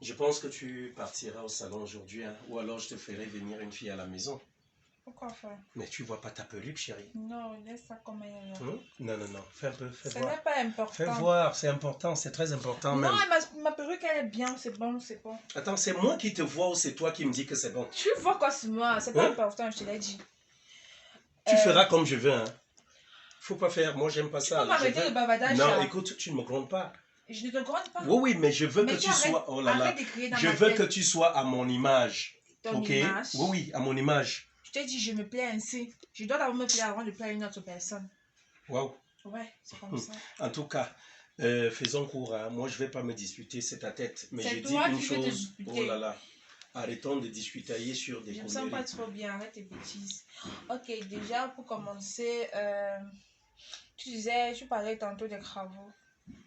Je pense que tu partiras au salon aujourd'hui, hein, ou alors je te ferai venir une fille à la maison. Pourquoi faire? Mais tu vois pas ta perruque, chérie. Non, laisse ça comme elle est. Non, non, non. Fais un peu, fais Ce voir. n'est pas important. Fais voir, c'est important, c'est très important non, même. ma perruque, elle est bien, c'est bon, c'est bon. Attends, c'est moi qui te vois ou c'est toi qui me dis que c'est bon? Tu vois quoi sur moi? C'est pas important, je te l'ai dit. Tu feras comme je veux, hein. Faut pas faire, moi j'aime pas Tu ça. peux m'arrêter le bavardage Non, là. écoute, tu ne me grondes pas. Je ne te gronde pas. Oui, oui, mais je veux Mais que tu sois... Oh là là. Arrête d'écrire dans Je ma veux tête. que tu sois à mon image. Ton Ok? image. Oui, oui, à mon image. Je t'ai dit, je me plais ainsi. Je dois d'abord me plaire avant de plaire à une autre personne. Waouh. Ouais, c'est comme ça. En tout cas, faisons court. Hein. Moi, je vais pas me disputer, c'est ta tête. Mais C'est j'ai dit toi une qui veux te chose. disputer. Oh là là. Arrêtons de discutailler sur des Je me conneries. sens pas trop bien, arrête tes bêtises. Ok, déjà pour commencer, tu parlais tantôt des travaux.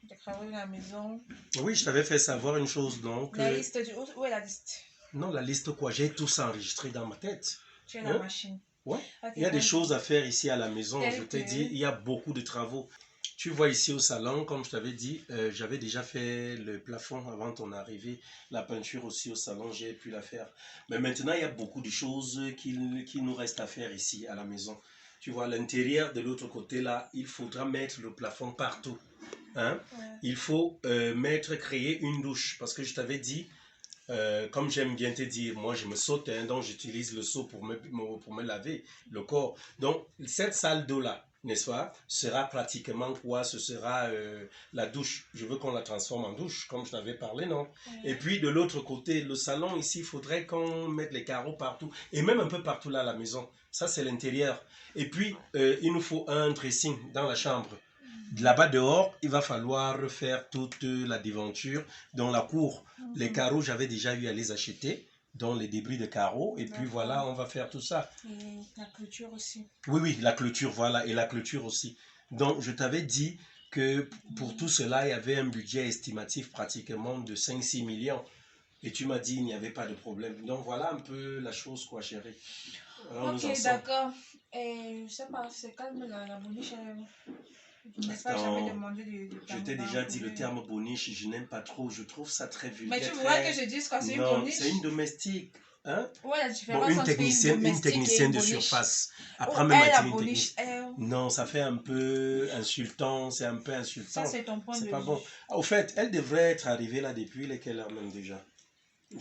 Des travaux de la maison. Oui, je t'avais fait savoir une chose, donc. La liste, où est la liste? Non, la liste quoi? J'ai tout ça enregistré dans ma tête. Tu as la machine. Ouais. Okay, Il y a des choses à faire ici à la maison. Tel Je t'ai que... dit, il y a beaucoup de travaux. Tu vois ici au salon, comme je t'avais dit, j'avais déjà fait le plafond avant ton arrivée. La peinture aussi au salon, j'ai pu la faire. Mais maintenant, il y a beaucoup de choses qui nous restent à faire ici à la maison. Tu vois, l'intérieur de l'autre côté là, il faudra mettre le plafond partout. Hein? Ouais. Il faut créer une douche. Parce que je t'avais dit, comme j'aime bien te dire, moi je me saute, hein, donc j'utilise le seau pour me laver le corps. Donc cette salle d'eau là, n'est-ce pas, sera pratiquement quoi? Ce sera la douche. Je veux qu'on la transforme en douche, comme je t'avais parlé, non? Et puis de l'autre côté, le salon ici, il faudrait qu'on mette les carreaux partout, et même un peu partout là à la maison. Ça c'est l'intérieur. Et puis il nous faut un dressing dans la chambre. Là-bas dehors, il va falloir refaire toute la devanture dans la cour. Les carreaux, j'avais déjà eu à les acheter, dans les débris de carreaux. Et puis voilà, on va faire tout ça. Et la clôture aussi. Oui, oui, la clôture, voilà. Et la clôture aussi. Donc, je t'avais dit que pour tout cela, il y avait un budget estimatif pratiquement de 5-6 millions. Et tu m'as dit qu'il n'y avait pas de problème. Donc, voilà un peu la chose, quoi, chérie. Alors, ok, d'accord. Et je sais pas, c'est calme la boniche. Je t'ai déjà dit le terme boniche, je n'aime pas trop, je trouve ça très vulgaire. Mais tu vois que je dise quoi, c'est une boniche? C'est une domestique. Hein? Ouais, la différence une technicienne de surface. Après, même la boniche. Non, ça fait un peu insultant, c'est un peu insultant. Ça, c'est ton point de vue. C'est pas bon. Au fait, elle devrait être arrivée là depuis quelle heure même déjà?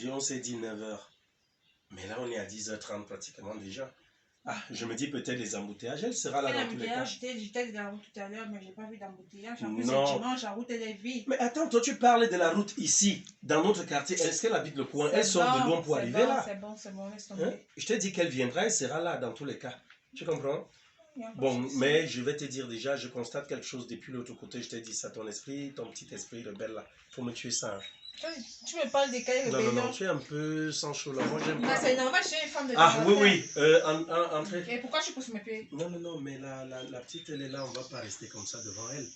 On s'est dit 9h. Mais là, on est à 10h30 pratiquement déjà. Ah, je me dis peut-être les embouteillages, elle sera là dans tous les cas. J'étais dans la route tout à l'heure, mais je n'ai pas vu d'embouteillage. En plus, c'est dimanche, la route elle est vide. Mais attends, toi tu parlais de la route ici, dans notre quartier. Est-ce qu'elle habite le coin? Elle sort de loin pour arriver là. C'est bon, laisse tomber. Hein? Je t'ai dit qu'elle viendra, elle sera là dans tous les cas. Tu comprends? Bon, mais je vais te dire déjà, je constate quelque chose depuis l'autre côté. Je t'ai dit ça, ton petit esprit rebelle là. Faut me tuer ça. Hein. Tu me parles de quelle rébellion? Non, tu es un peu sans chaud là. Moi, j'aime pas. C'est normal, je suis une femme de oui. Entrez. Et pourquoi tu pousses mes pieds? Non, mais la petite, elle est là. On va pas rester comme ça devant elle.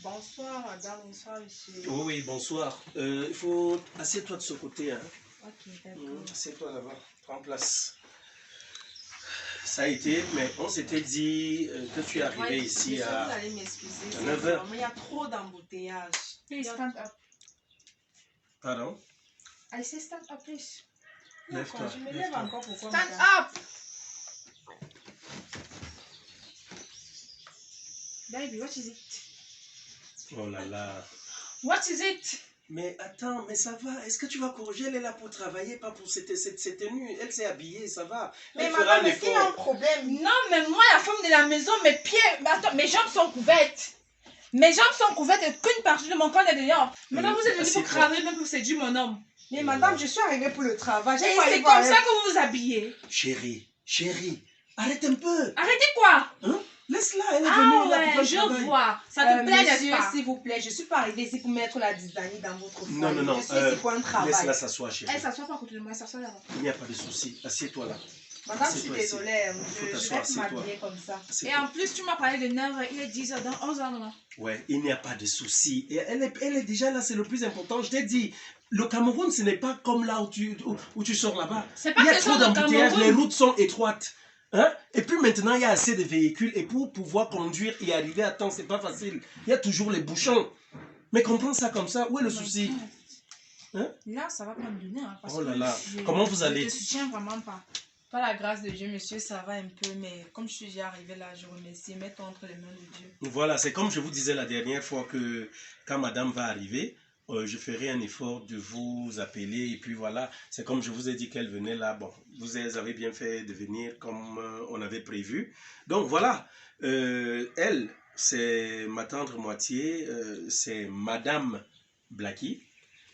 Bonsoir, madame. Bonsoir, monsieur. Oui, bonsoir. Il faut... Assieds-toi de ce côté. Hein. Ok, d'accord. Assieds-toi là-bas. Prends place. Ça a été, mais on s'était dit que tu es arrivé ici à... Vous allez m'excuser. 9h. Il y a trop d'embouteillages. Please stand up. Pardon? I say stand up, please. Lève-toi. Je me lève encore pourquoi? Stand up! Baby, what is it? Oh là là. What is it? Mais attends, mais ça va. Est-ce que tu vas corriger? Elle est là pour travailler, pas pour cette tenue. Elle s'est habillée, ça va. Mais madame, est-ce qu'il y a un problème? Non, mais moi, la femme de la maison, mes pieds... Attends, mes jambes sont couvertes. Mes jambes sont couvertes et qu'une partie de mon corps est dehors. Maintenant, vous êtes venu pour travailler, même pour séduire mon homme. Mais madame, je suis arrivée pour le travail. Et c'est comme ça que vous vous habillez. Chérie, arrête un peu. Arrêtez quoi? Hein? Laisse-la, elle est venue là pour je vois. Ça te plaît, n'est-ce pas? S'il vous plaît, je suis pas arrivée ici pour mettre la disdanie dans votre foyer. Non. Je suis ici pour un travail. Laisse-la s'asseoir, chérie. Elle s'assoit pas à côté de moi, elle s'assoit là-bas. Il n'y a pas de souci. Assieds-toi là. Madame, je suis désolée. Je vais m'habiller comme ça. Et en plus, tu m'as parlé de 9h, il est 10h, dans 11h, non? Ouais, il n'y a pas de souci. Et elle est déjà là, c'est le plus important. Je t'ai dit, le Cameroun, ce n'est pas comme là où tu sors là-bas. Il y a trop d'embouteillages, les routes sont étroites. Hein? Et puis maintenant, il y a assez de véhicules. Et pour pouvoir conduire et arriver à temps, c'est pas facile. Il y a toujours les bouchons. Mais comprends ça comme ça. Où est le souci? Hein? Là, ça va pas me donner. Hein, parce Oh là que là. Comment vous allez? Je te soutiens vraiment pas. Par la grâce de Dieu, monsieur, ça va un peu, mais comme je suis déjà arrivée là, je remercie. Mets-toi entre les mains de Dieu. Voilà, c'est comme je vous disais la dernière fois que quand madame va arriver, je ferai un effort de vous appeler. Et puis voilà, c'est comme je vous ai dit qu'elle venait là. Bon, vous avez bien fait de venir comme on avait prévu. Donc voilà, elle, c'est ma tendre moitié, c'est madame Blacky.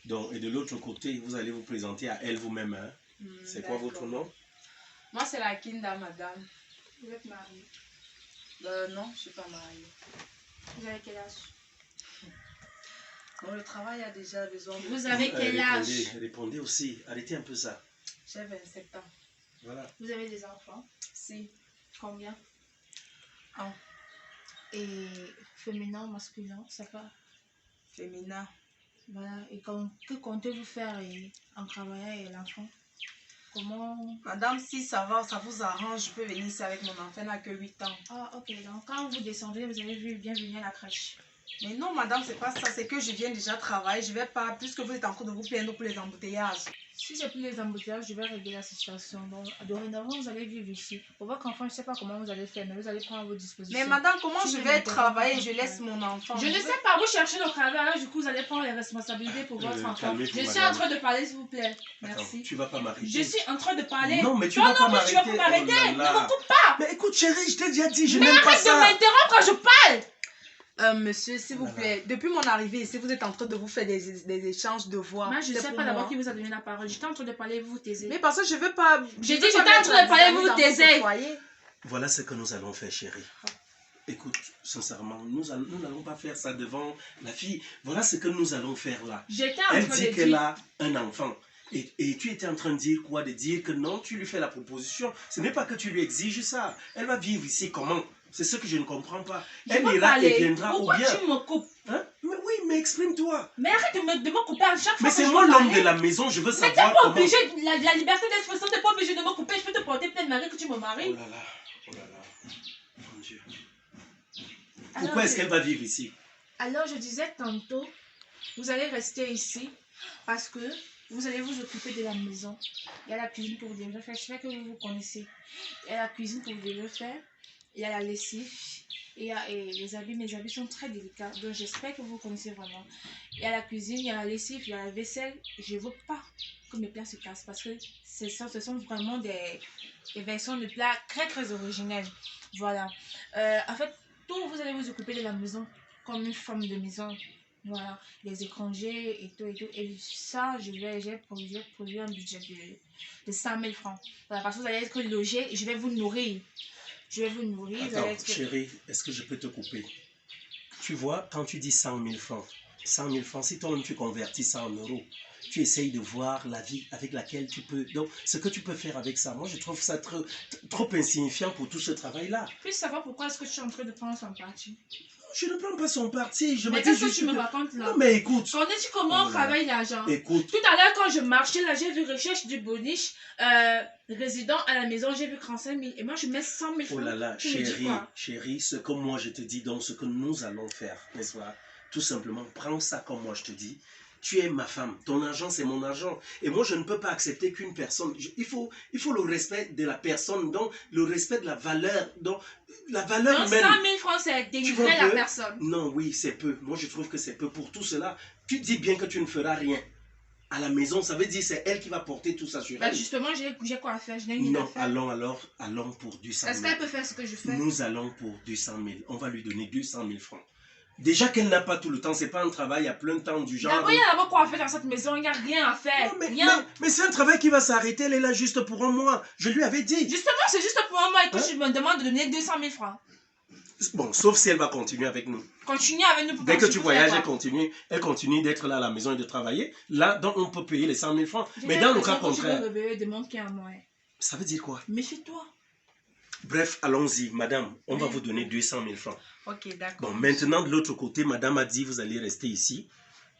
Donc, et de l'autre côté, vous allez vous présenter à elle vous-même. Hein. C'est quoi votre nom? Moi, c'est la Kinda, madame. Vous êtes mariée? Non, je ne suis pas mariée. Vous avez quel âge? Bon, le travail a déjà besoin de... Vous avez quel âge? Répondez aussi. Arrêtez un peu ça. J'ai 27 ans. Voilà. Vous avez des enfants? Si. Combien? Un. Et féminin, masculin, ça va? Féminin. Voilà. Et que comptez-vous faire en travaillant et l'enfant? Comment? Madame, si ça va, ça vous arrange, je peux venir ici avec mon enfant, elle n'a que 8 ans. Ah, ok. Donc, quand vous descendez, vous avez vu bien venir à la crèche. Mais non, madame, c'est pas ça. C'est que je viens déjà travailler. Je vais pas, puisque vous êtes en train de vous plaindre pour les embouteillages. Si j'ai plus les embouteillages, je vais régler la situation. Donc, dorénavant, vous allez vivre ici. Pour votre enfant, je ne sais pas comment vous allez faire, mais vous allez prendre vos dispositions. Mais madame, comment Si je vous vais n'êtes pas travailler? d'accord, Je laisse mon enfant. Je ne sais pas, vous cherchez le travail, alors du coup, vous allez prendre les responsabilités pour votre enfant. calmez-vous, Je suis madame. en train de parler, s'il vous plaît. Attends, Merci. tu vas pas m'arrêter. Je suis en train de parler. Non, mais tu Non, vas pas non, mais tu vas pas m'arrêter. Oh là là. Ne me coupe pas. Mais écoute, chérie, je t'ai déjà dit, je Mais n'aime pas arrête de ça. m'interrompre quand je parle. Monsieur, s'il vous plaît, depuis mon arrivée ici, vous êtes en train de vous faire des échanges de voix. Moi, je ne C'est sais pour pas d'abord moi. qui vous a donné la parole. J'étais en train de parler, vous vous taisez. Mais parce que je veux pas... J'ai dit, veux j'étais pas en mettre train de parler, la vous famille dans taisez. votre foyer. Voilà ce que nous allons faire, chérie. Écoute, sincèrement, nous n'allons pas faire ça devant la fille. Voilà ce que nous allons faire là. J'étais en Elle train de dit qu'elle dire. a un enfant. Et tu étais en train de dire quoi? De dire que non, tu lui fais la proposition. Ce n'est pas que tu lui exiges ça. Elle va vivre ici comment? C'est ce que je ne comprends pas. Je Elle peux est là parler. et viendra Pourquoi ou bien. tu me coupes? Hein? Mais oui, mais exprime-toi. Mais arrête de me couper à chaque fois. Mais que c'est je moi veux l'homme parler. de la maison, je veux Mais t'es savoir pas comment. obligé, la liberté d'expression, t'es pas obligé de me couper. Je peux te porter plein de mari que tu me Oh maries. là là, oh là là. Mon Dieu. Alors, Pourquoi est-ce qu'elle va vivre ici? Alors, je disais tantôt, vous allez rester ici parce que vous allez vous occuper de la maison. Il y a la cuisine que vous devez faire. Je sais que vous vous connaissez. Il y a la cuisine que vous devez faire. Il y a la lessive. Et les habits, mes habits sont très délicats. Donc, j'espère que vous connaissez vraiment. Il y a la cuisine, il y a la lessive, il y a la vaisselle. Je ne veux pas que mes plats se cassent parce que ce sont vraiment des versions de plats très, très originelles. Voilà. En fait, vous allez vous occuper de la maison comme une femme de maison. Voilà, les étrangers et tout et tout. Et ça, j'ai prévu un budget de 100 000 francs. Voilà, parce que vous allez être logé et je vais vous nourrir. Je vais vous nourrir. Vous allez Attends, être... chérie, est-ce que je peux te couper? Tu vois, quand tu dis 100 000 francs, 100 000 francs, si toi-même tu convertis ça en euros, tu essayes de voir la vie avec laquelle tu peux... Donc, ce que tu peux faire avec ça, moi je trouve ça trop insignifiant pour tout ce travail-là. Puis savoir pourquoi est-ce que tu es en train de prendre son parti. Je ne prends pas son parti, je me Mais dis qu'est-ce que juste tu me racontes là? Non mais écoute, Connais-tu comment on travaille l'argent? écoute, Tout à l'heure, quand je marchais là, j'ai vu recherche du boniche, résident à la maison, j'ai vu 35 000. Et moi, je mets 100 000 francs. oh là là, Tu me dis chérie, quoi? chérie, ce que moi je te dis, donc ce que nous allons faire, n'est-ce pas? Tout simplement, prends ça comme moi je te dis. Tu es ma femme, ton argent c'est mon argent. Et moi je ne peux pas accepter qu'une personne, il faut le respect de la personne, donc le respect de la valeur, donc la valeur Donc humaine. 100 000 francs, c'est dénigrer vois la peu? personne. Non, oui, c'est peu. Moi je trouve que c'est peu pour tout cela. Tu dis bien que tu ne feras rien. À la maison, ça veut dire c'est elle qui va porter tout ça sur Bah elle. justement, j'ai quoi à faire? Je n'ai rien à Non, faire. allons pour du 100 000. Est-ce qu'elle peut faire ce que je fais? Nous allons pour 200 000. On va lui donner 200 000 francs. Déjà qu'elle n'a pas tout le temps, c'est pas un travail à plein temps du genre. D'abord, il y a d'abord quoi à faire dans cette maison, il n'y a rien à faire. Non, Rien. mais c'est un travail qui va s'arrêter, elle est là juste pour un mois. Je lui avais dit. Justement, c'est juste pour moi et que Hein? tu me demandes de donner 200 000 francs. Bon, sauf si elle va continuer avec nous. Continue avec nous pour Dès que je tu peux voyages, faire elle continue d'être là à la maison et de travailler. Là, donc on peut payer les 100 000 francs. J'ai Mais dans le l'impression cas que tu veux contraire, réveiller des mondes qui en moi. ça veut dire quoi? Méfie-toi. Bref, allons-y, madame. On va Oui. vous donner 200 000 francs. Ok, d'accord. Bon, maintenant, de l'autre côté, madame a dit, vous allez rester ici.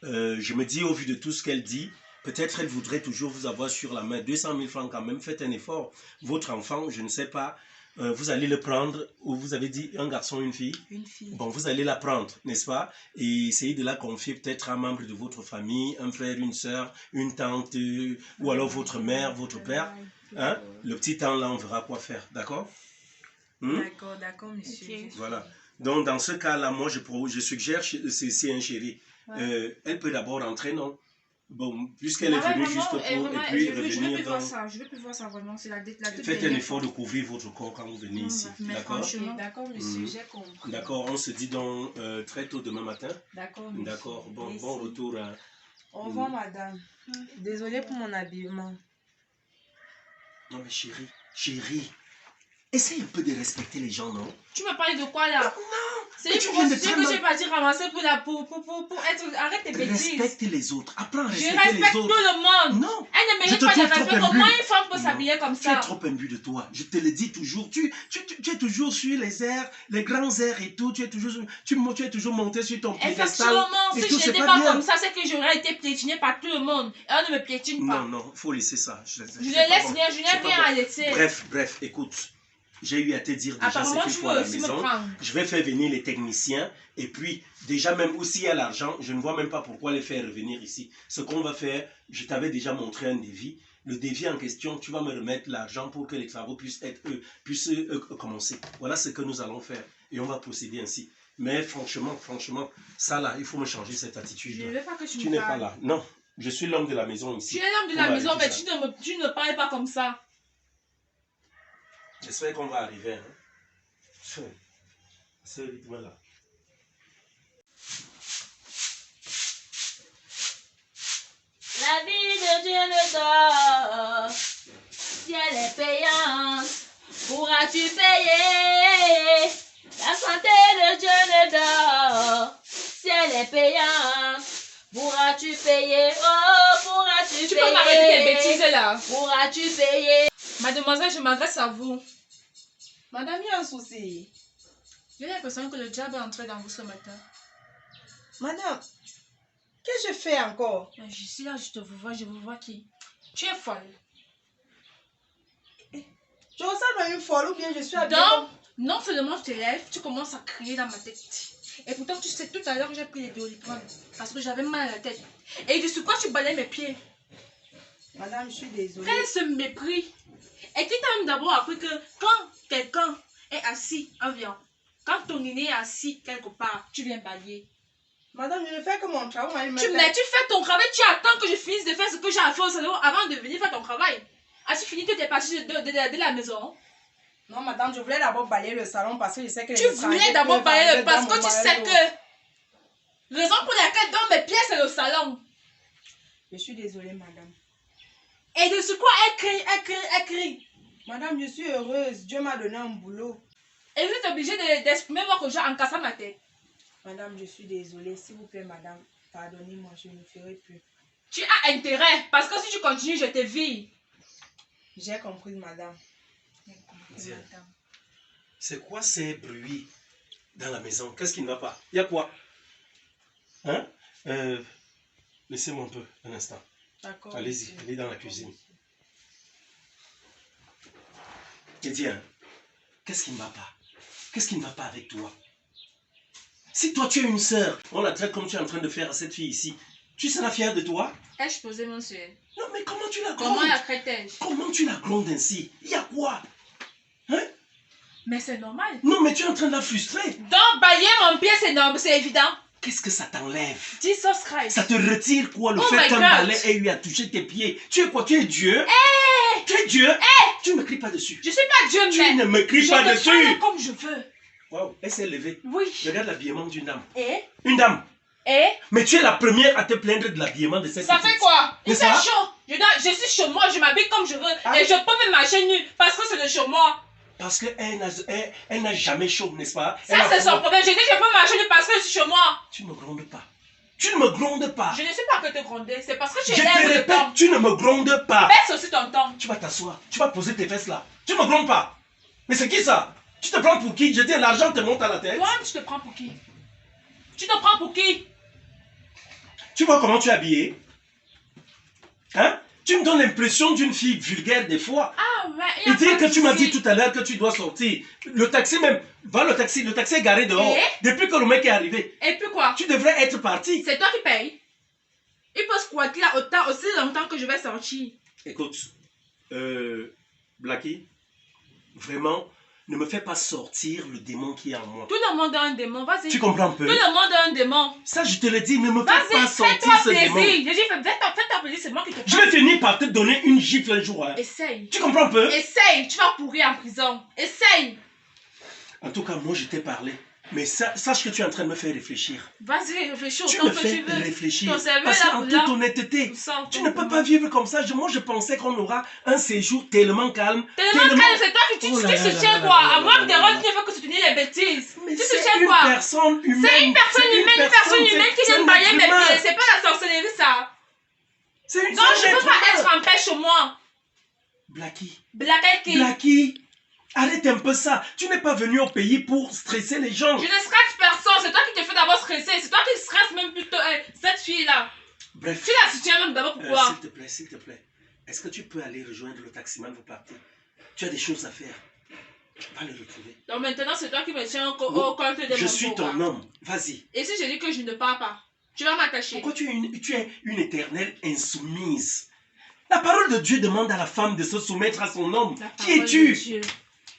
Je me dis, au vu de tout ce qu'elle dit, peut-être elle voudrait toujours vous avoir sur la main. 200 000 francs quand même, faites un effort. Votre enfant, je ne sais pas, vous allez le prendre, ou vous avez dit un garçon, une fille? Une fille. Bon, vous allez la prendre, n'est-ce pas? Et essayer de la confier peut-être à un membre de votre famille, un frère, une soeur, une tante, ou alors votre mère, votre père. Hein? Le petit temps, là, on verra quoi faire, d'accord? D'accord, monsieur. Ok. Voilà. Donc, dans ce cas-là, moi, je suggère, c'est un chéri. Ouais. Elle peut d'abord rentrer, non? Bon, puisqu'elle est venue juste pour, et puis je revenir veux plus dans... voir ça. Je veux plus voir ça vraiment. C'est la toute Faites un dernière effort fois. de couvrir votre corps quand vous venez ici, Mais d'accord? franchement. D'accord, monsieur, j'ai compris. D'accord, on se dit donc très tôt demain matin. D'accord, monsieur. D'accord, bon Merci. retour à... Au revoir, madame. Désolée pour mon habillement. Non mais chérie, essaye un peu de respecter les gens, non? Tu me parles de quoi là? Non, C'est mais une tu viens de prostituée prendre- que j'ai parti ramasser pour être. Arrête tes bêtises. respecte les autres, apprends à Je respecter respecte les tout autres. le monde. Non, Elle ne Je mérite te pas de trouve trop respect. imbu. Comment une femme peut Non. s'habiller comme tu es ça? trop imbu de toi, je te le dis toujours, tu es toujours sur les airs, les grands airs et tout, tu es toujours monté sur ton piédestal. Effectivement, et si tout, je c'est n'étais pas pas bien. comme ça, c'est que j'aurais été piétinée par tout le monde. Et on ne me piétine pas. Non, faut laisser ça. Je ne c'est pas laisse bon. rien, je n'ai C'est pas rien bon. à laisser. Bref, écoute, j'ai eu à te dire déjà Apparemment, ce qu'il tu faut à veux la aussi me maison. prendre. Je vais faire venir les techniciens et puis déjà même aussi à l'argent, je ne vois même pas pourquoi les faire revenir ici. Ce qu'on va faire, je t'avais déjà montré un devis. Le devis en question, tu vas me remettre l'argent pour que les travaux puissent commencer. Voilà ce que nous allons faire et on va procéder ainsi. Mais franchement, ça là, il faut me changer cette Je ne attitude. veux pas que tu Tu me n'es pas parles. là. Non, je suis l'homme de la maison Tu ici. es l'homme de On la va maison, mais arrêter ça. tu ne parles pas comme ça. J'espère qu'on va arriver. Hein. Ce rythme-là. La vie de Dieu ne dort. Si elle est payante, pourras-tu payer? La santé de Dieu ne dort. Si elle est payante, pourras-tu payer? Oh, pourras-tu payer? Tu peux m'arrêter tes bêtises là. Pourras-tu payer? Mademoiselle, je m'adresse à vous. Madame, il y a un souci. J'ai l'impression que le diable est entré dans vous ce matin. Madame, qu'est-ce que je fais encore? Je suis là, je vous vois qui? Tu es folle. Je ressemble à une folle ou bien je suis habillée Donc, non seulement je te lève, tu commences à crier dans ma tête. Et pourtant, tu sais, tout à l'heure, j'ai pris les Doliprane parce que j'avais mal à la tête. Et de quoi tu balayes mes pieds? Madame, je suis désolée. Quel est ce mépris? Et qui t'a même d'abord appris que quand quelqu'un est assis, quand ton aîné est assis quelque part, tu viens balayer. Madame, je ne fais que mon travail. Tu fais ton travail, tu attends que je finisse de faire ce que j'ai à faire au salon avant de venir faire ton travail. As-tu fini toutes tes parties de la maison? Non, madame, je voulais d'abord balayer le salon parce que je sais que Tu voulais d'abord balayer le parce que tu sais que raison pour laquelle dans mes pieds c'est le salon. Je suis désolée, madame. Et de ce quoi elle crie. Madame, je suis heureuse. Dieu m'a donné un boulot. Et vous êtes obligé d'exprimer moi que j'ai en cassant ma tête. Madame, je suis désolée. S'il vous plaît, madame, pardonnez-moi, je ne ferai plus. Tu as intérêt parce que si tu continues, je te vis. J'ai compris, madame. Tiens. C'est quoi ces bruits dans la maison? Qu'est-ce qui ne va pas? Il y a quoi? Hein? Laissez-moi un peu, un instant. D'accord. Allez-y, allez dans la cuisine. Kédien, qu'est-ce qui ne va pas? Qu'est-ce qui ne va pas avec toi? Si toi tu es une sœur, on la traite comme tu es en train de faire à cette fille ici, tu seras fière de toi? Ai-je posé mon soeur? Non mais comment tu la Comment grondes? la traite-je? Comment tu la grondes ainsi? Il y a quoi? Hein? Mais c'est normal. Non mais tu es en train de la frustrer. Donc, balayer mon pied, c'est normal, c'est évident. Qu'est-ce que ça t'enlève? Jesus Christ. Ça te retire quoi? Le Oh my fait qu'un God. balai ait eu à toucher tes pieds. Tu es quoi? Tu es Dieu? Tu es Dieu? Tu ne me cries pas dessus. Je suis pas Dieu, Tu mais ne me cries je pas te dessus. parle comme je veux. Waouh, elle s'est levée. Oui. Regarde l'habillement d'une dame. Et Une dame. Mais Mais tu es la première à te plaindre de l'habillement de cette ça petite. fait quoi? Il Mais fait ça? chaud. Je suis chez moi, je m'habille comme je veux. Ah. Et je peux même marcher nu parce que c'est de chez moi. Parce qu'elle n'a jamais chaud, n'est-ce pas? Ça, Elle a c'est son froid. problème. J'ai dit je peux marcher nu parce que je suis chez moi. Tu ne me grondes pas. Tu ne me grondes pas. Je ne suis pas que te gronder. C'est parce que tu Je te élèves le répète, temps. tu ne me grondes pas. Baisse aussi ton temps. Tu vas t'asseoir. Tu vas poser tes fesses là. Tu ne me grondes pas. Mais c'est qui ça? Tu te prends pour qui? Je dis l'argent te monte à la tête. Toi, tu te prends pour qui? Tu te prends pour qui? Tu vois comment tu es habillée? Hein? Tu me donnes l'impression d'une fille vulgaire des fois. Ah, Et dire que tu m'as dit tout à l'heure que tu dois sortir. Le taxi même, va le taxi est garé dehors. Depuis que le mec est arrivé. Et puis quoi? Tu devrais être parti. C'est toi qui payes. Il peut squatter là aussi longtemps que je vais sortir. Écoute, Blackie, vraiment, ne me fais pas sortir le démon qui est en moi. Tout le monde a un démon, vas-y. Tu comprends un peu? Tout le monde a un démon. Ça, je te le dis, ne me fais pas sortir fais-toi ce démon. plaisir. Je dis, fais-toi plaisir, c'est moi qui te Je parle. vais finir par te donner une gifle un jour. Hein. Essaye. Tu comprends un peu? Essaye, tu vas pourrir en prison. Essaye. En tout cas, moi, je t'ai parlé. Mais sache que tu es en train de me faire réfléchir. Vas-y, réfléchis Tu autant me que fais tu veux. réfléchir. Ton cerveau Parce est là qu'en pour toute là. honnêteté, Tout ça, tu ne peux pas vivre comme ça. Moi, je pensais qu'on aura un séjour tellement calme. Tellement calme, c'est toi qui Oh là là là soutiens là quoi? là À là moi, là tes là rôles, là. tu ne fais que soutenir les bêtises. Mais Tu c'est soutiens une quoi? personne humaine. C'est une personne humaine qui c'est vient un bailler être mes humain. pieds. C'est pas la sorcellerie, ça. C'est une Donc, je ne peux pas humain. être en paix chez moi. Blackie. Blaguette qui? Blackie. Arrête un peu ça. Tu n'es pas venu au pays pour stresser les gens. Je ne stresse personne. C'est toi qui te fais d'abord stresser. C'est toi qui stresses même plutôt cette fille-là. Bref. Tu la soutiens même d'abord pourquoi? S'il te plaît. Est-ce que tu peux aller rejoindre le taximan, vous partez? Tu as des choses à faire. Va le retrouver. Donc maintenant, c'est toi qui me tiens au compte de mon Je suis ton programme. homme. Vas-y. Et si je dis que je ne pars pas, tu vas m'attacher. Pourquoi tu es une éternelle insoumise? La parole de Dieu demande à la femme de se soumettre à son homme. Qui es-tu?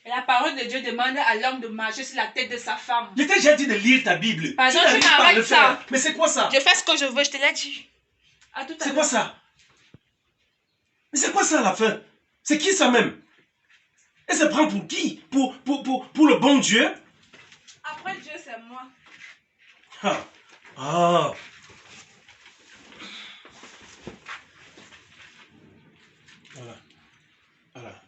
Et la parole de Dieu demande à l'homme de marcher sur la tête de sa femme. Je t'ai déjà dit de lire ta Bible. Pardon, tu n'arrives tu pas à m'arrêtes le ça. faire. Mais c'est quoi ça? Je fais ce que je veux, je te l'ai dit. À tout à C'est l'heure. quoi ça? Mais c'est quoi ça à la fin? C'est qui ça même? Elle se prend pour qui? Pour le bon Dieu? Après Dieu, c'est moi. Ah. Ah. Voilà. Voilà.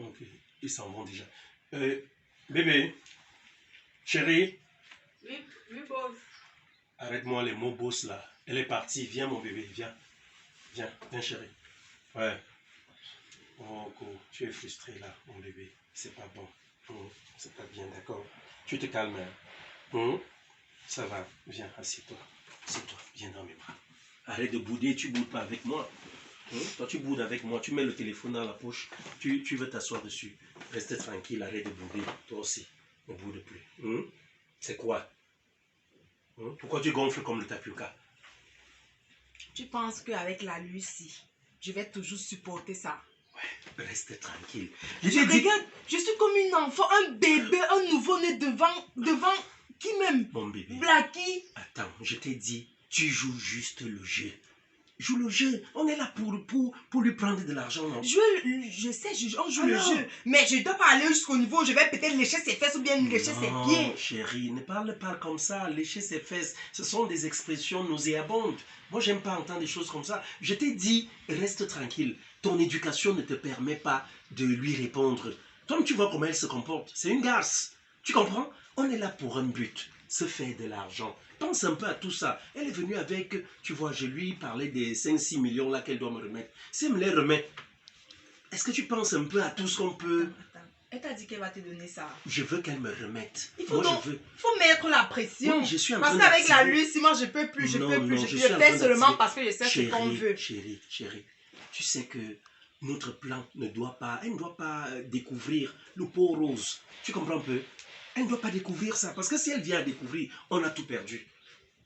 Ok. Ils s'en vont déjà. Bébé. Chérie. Oui, boss. Arrête-moi les mots boss là. Elle est partie. Viens mon bébé. Viens. Viens chérie. Ouais. Oh, tu es frustré là, mon bébé. C'est pas bon. C'est pas bien, d'accord. Tu te calmes. Hein? Ça va. Viens, assieds-toi. Assieds-toi. Viens dans mes bras. Arrête de bouder. Tu boudes pas avec moi. Toi, tu boudes avec moi. Tu mets le téléphone dans la poche. Tu veux t'asseoir dessus. Reste tranquille. Arrête de bouder. Toi aussi. Ne boude plus. C'est quoi? Pourquoi tu gonfles comme le tapioca? Tu penses qu'avec la Lucie, je vais toujours supporter ça? Ouais, reste tranquille. Regarde, je suis comme une enfant, un bébé, un nouveau-né devant qui même? Mon bébé. Blackie. Attends, je t'ai dit, tu joues juste le jeu. Joue le jeu. On est là pour lui prendre de l'argent, non? Je sais, on joue le jeu. Mais je ne dois pas aller jusqu'au niveau où je vais peut-être lécher ses fesses ou bien lécher ses pieds. Non, chérie, ne parle pas comme ça. Lécher ses fesses, ce sont des expressions nauséabondes. Moi, j'aime pas entendre des choses comme ça. Je t'ai dit, reste tranquille. Ton éducation ne te permet pas de lui répondre. Toi, tu vois comment elle se comporte. C'est une garce. Tu comprends? On est là pour un but. Se faire de l'argent. Pense un peu à tout ça. Elle est venue avec, tu vois, je lui parlais des 5-6 millions là qu'elle doit me remettre. Si elle me les remet, est-ce que tu penses un peu à tout ce qu'on peut... Attends. Elle t'a dit qu'elle va te donner ça. Je veux qu'elle me remette. Il faut Moi, je veux. Il faut mettre la pression. Oui, je suis en parce train qu'avec la d'activer. Lucie, moi je peux plus, je Non, peux plus. non, Je je suis en fais train seulement d'activer. parce que je sais ce qu'on veut. Chérie, tu sais que notre plan elle ne doit pas découvrir le pot rose. Tu comprends un peu? Elle ne doit pas découvrir ça. Parce que si elle vient à découvrir, on a tout perdu.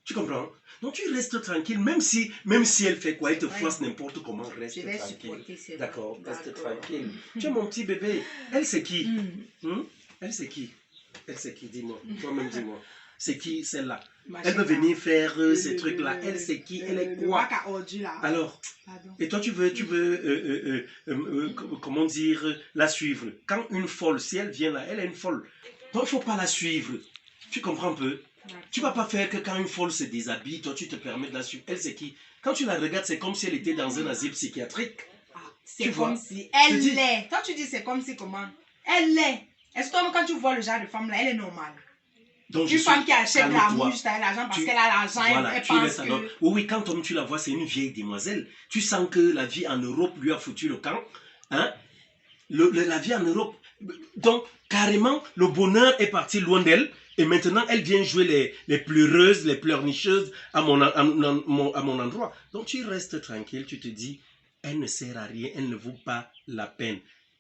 Tu comprends? Donc tu restes tranquille, même si elle fait quoi, elle te froisse n'importe comment, reste Je vais tranquille. supporter, c'est vrai. D'accord, reste D'accord. tranquille. Tu es mon petit bébé. Elle c'est qui? Elle c'est qui? Elle c'est qui? Dis-moi. Toi-même dis-moi. C'est qui celle-là? Elle veut venir faire ces trucs-là. Elle c'est qui? Elle est quoi? Le bac à ordures là. Alors, Pardon. et toi tu veux comment dire, la suivre. Quand une folle, si elle vient là, elle est une folle. Donc il ne faut pas la suivre. Tu comprends un peu? Tu ne vas pas faire que quand une folle se déshabille, toi tu te permets de la suivre. Elle c'est qui? Quand tu la regardes, c'est comme si elle était dans un asile psychiatrique. Ah, Tu c'est vois? comme si. Je Elle dis- l'est. Toi tu dis c'est comme si comment? Elle l'est. Est-ce que quand tu vois le genre de femme là, elle est normale? Donc, Une femme qui achète de calme-toi. l'amour juste avec l'argent parce Tu- qu'elle a l'argent, Voilà, elle tu pense restes alors. que... Oui, quand tu la vois, c'est une vieille demoiselle. Tu sens que la vie en Europe lui a foutu le camp. Hein? La vie en Europe. Donc, carrément, le bonheur est parti loin d'elle. Et maintenant, elle vient jouer les pleureuses, les pleurnicheuses à mon endroit. Donc, tu restes tranquille, tu te dis, elle ne sert à rien, elle ne vaut pas la peine.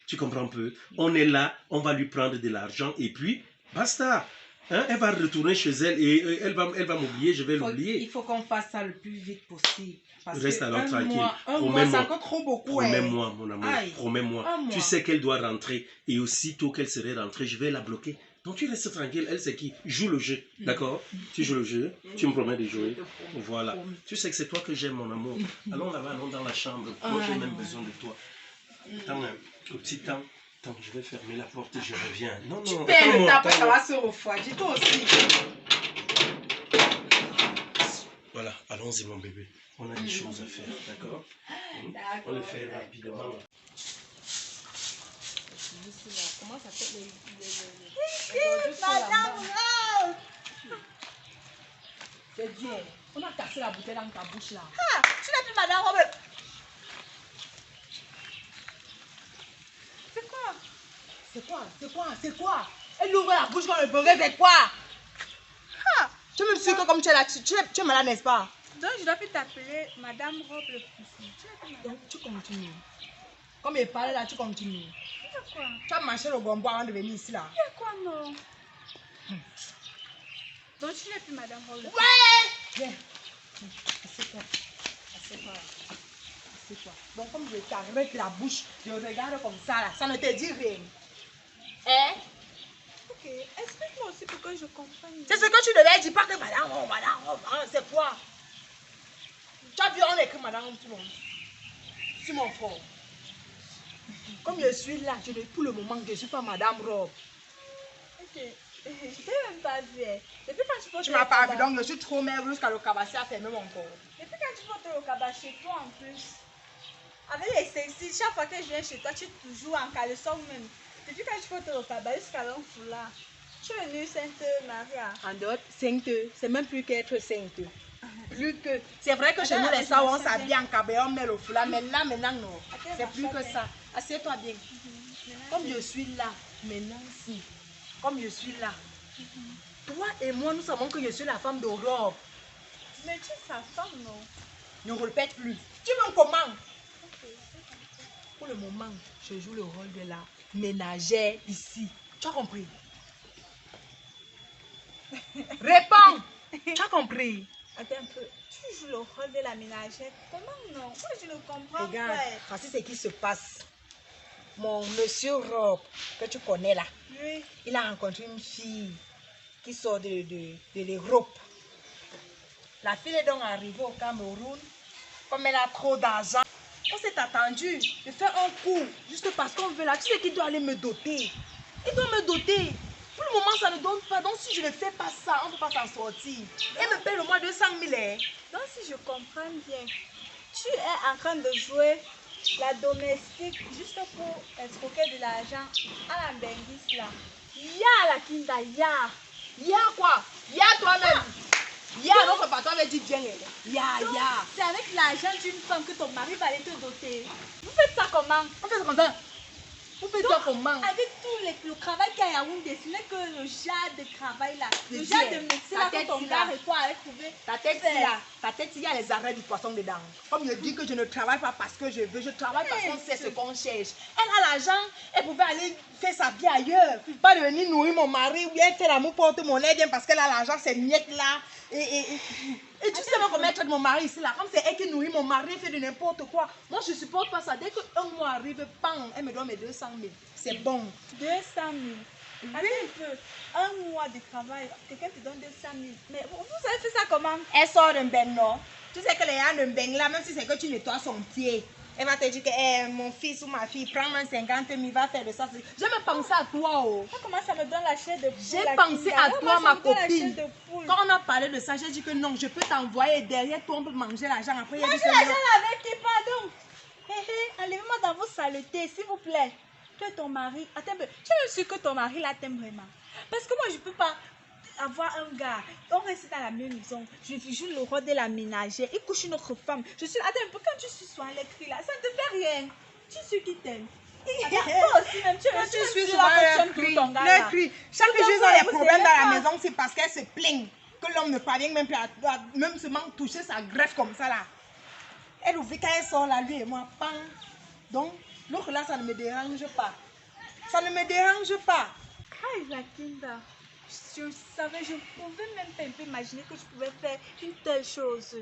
Tu comprends un peu? On est là, on va lui prendre de l'argent et puis, basta. Hein, elle va retourner chez elle et elle va m'oublier, je vais Il l'oublier. faut qu'on fasse ça le plus vite possible. Parce Reste que alors tranquille. un mois, c'est Promets-moi. encore trop beaucoup. Promets-moi, mon amour. Aïe. Promets-moi. Un mois. Tu sais qu'elle doit rentrer et aussitôt qu'elle serait rentrée, je vais la bloquer. Donc tu restes tranquille. Elle, c'est qui? Joue le jeu. D'accord? Tu joues le jeu. Tu me promets de jouer. Voilà. Tu sais que c'est toi que j'aime, mon amour. Allons là-bas, allons dans la chambre. Moi, j'ai même besoin de toi. Attends, un petit temps. Attends, je vais fermer la porte et je reviens. Non, Tu non, perds le attends-moi, temps, après ça attends-moi. va se refroidir. Toi aussi. Voilà, allons-y, mon bébé. On a des choses à faire, d'accord? On le fait rapidement. Comment ça fait Madame Rose! C'est bien. On a cassé la bouteille dans ta bouche là. Ah, tu n'es plus Madame Robe. C'est quoi? C'est quoi? Elle ouvre la bouche comme le beurre, c'est quoi? Ah, Tu me suis que comme tu es là, tu es malade, n'est-ce pas? donc je dois plus t'appeler Madame Robe le Poussin. Tu n'es plus Madame. Donc tu continues. Comme il parlait là, tu continues. Il y a quoi? Tu as marché le bonbon avant de venir ici là. Il y a quoi non? Donc tu n'es plus Madame Robe le Poussin. Ouais! Viens. Assieds-toi. Assieds-toi là. Assieds-toi. Donc comme je t'arrive avec la bouche, je regarde comme ça là, ça ne te dit rien. Hein? Ok, explique-moi aussi pour que je comprenne. C'est ce que tu devais dire, pas que madame, oh, madame, oh, madame, c'est quoi? Tu as vu, on écrit madame, tout le monde. C'est mon frère. Comme je suis là, je ne pour le moment, je ne suis pas madame Robe. Ok, je t'ai même pas vu. Depuis quand tu portes Tu le m'as pas vu, cabas- donc je suis trop mère jusqu'à le cabasser à fermer mon corps. Depuis quand tu portes le cabas chez toi en plus. Avec les sexy, chaque fois que je viens chez toi, tu es toujours en caleçon même. Depuis quand tu portes le cabas jusqu'à l'homme foulard. Tu es venue Sainte Maria. En d'autres, sainte, c'est même plus qu'être sainte. Plus que. C'est vrai que chez Attends, nous, les attends, savons, on attends, s'habille en cabé, on met le foulard, mais là, maintenant, non. Attends, C'est plus que attends. ça. Assieds-toi bien. Comme je suis là, maintenant, si. Comme je suis là. Toi et moi, nous savons que je suis la femme de Robe. Mais tu es sa femme, non? Ne répète plus. Tu veux comment? Ok. Pour le moment, je joue le rôle de la ménagère ici. Tu as compris? Réponds! Tu as compris? Attends un peu. Tu joues le rôle de la ménagère. Comment non? Moi, je ne comprends Regarde, pas. voici ce qui se passe. Mon monsieur Rob, que tu connais là, Oui. il a rencontré une fille qui sort de l'Europe. La fille est donc arrivée au Cameroun. Comme elle a trop d'argent, on s'est attendu de faire un coup juste parce qu'on veut là. Tu sais qu'il doit aller me doter. Il doit me doter. Pour le moment, ça ne donne pas. Donc, si je ne fais pas ça, on ne peut pas s'en sortir. Elle me paye le mois 200 000. Hein. Donc, si je comprends bien, tu es en train de jouer la domestique juste pour escroquer de l'argent à la Benguis là. Ya la Kinda, ya. Ya quoi? Ya toi-même. Ya, notre patron avait dit bien. Ya, Donc, ya. c'est avec l'argent d'une femme que ton mari va aller te doter. Vous faites ça comment? On fait ça comme ça. Vous faites ça comment? Avec tout le travail qu'il y a à Yaoundé, ce n'est que le genre de travail là. Le Je genre dis, de métier ta là que tête, ton là. père et toi avez trouvé. Ta tête, faire. là. Ta tête, il y a les arrêts du poisson dedans. Comme je dis que je ne travaille pas parce que je veux, je travaille parce qu'on sait ce qu'on cherche. Elle a l'argent, elle pouvait aller faire sa vie ailleurs. Pas de venir nourrir mon mari ou bien faire l'amour porte-monnaie bien parce qu'elle a l'argent, c'est miette là. Et tu sais même comment elle traite mon mari ici là. Comme c'est elle qui nourrit mon mari, elle fait de n'importe quoi. Moi je supporte pas ça. Dès qu'un mois arrive, bang, elle me donne mes 200 000. C'est bon. 200 000. Attends un peu. Un mois de travail, quelqu'un te donne 200 000. Mais vous avez fait ça comment? Elle sort d'un bain, non? Tu sais que les gens d'un bain là, même si c'est que tu nettoies son pied, elle va te dire que mon fils ou ma fille prend 50 000, va faire de ça. J'ai même pensé à toi. Oh. Comment ça me donne la chair de poule? J'ai la pensé Kinda? à Comment toi, ça ma me donne la copine. chair de poule? Quand on a parlé de ça, j'ai dit que non, je peux t'envoyer derrière toi, on peut manger l'argent. Après, il a dit Mangez que l'argent non. avec qui, pardon? Enlevez-moi dans vos saletés, s'il vous plaît. Toi et ton mari, attends un peu. Tu es sûr que ton mari là t'aime vraiment? Parce que moi, je ne peux pas avoir un gars. On reste dans la même maison. Je joue le rôle de la ménagère. Il couche une autre femme. Je suis. Attends un peu. Quand tu suis sur un écrit là, ça ne te fait rien. Tu suis qui t'aime. Toi aussi, même tu Je suis sur la le cri, ton gars le là. cri. Chaque Tout jour, à ils ont fait, des vous problèmes savez dans pas. la maison, c'est parce qu'elle se plaint que l'homme ne parvient même plus à même seulement toucher sa greffe comme ça là. Elle ouvre quand elle sort là, lui et moi, bang. Donc, L'autre là, ça ne me dérange pas. Ça ne me dérange pas. Aïe, la Kinda. Je savais, je ne pouvais même pas un peu imaginer que je pouvais faire une telle chose.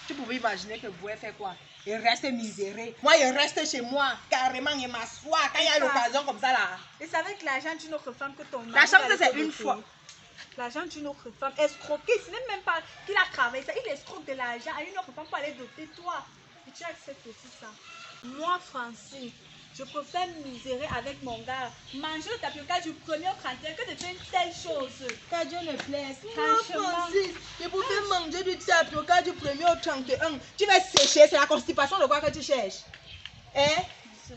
Tu pouvais imaginer que vous pouvez faire quoi? Il reste miséré. Moi, il reste chez moi, carrément, il m'assoit quand il y a l'occasion comme ça là. Et c'est avec l'argent d'une autre femme que ton mari. L'argent, allait c'est te une doter. fois. L'argent d'une autre femme. Escroqué. Ce n'est même pas qu'il a travaillé ça. Il escroque de l'argent à une autre femme pour aller doter toi. Et tu acceptes aussi ça. Moi, Francine, je préfère misérer avec mon gars. Manger le tapioca du 1er au 31 que de faire une telle chose. Que Dieu ne plaise. Franchement. Francis, je pouvais manger du tapioca du 1er au 31. Tu vas sécher, c'est la constipation de quoi que tu cherches? Hein?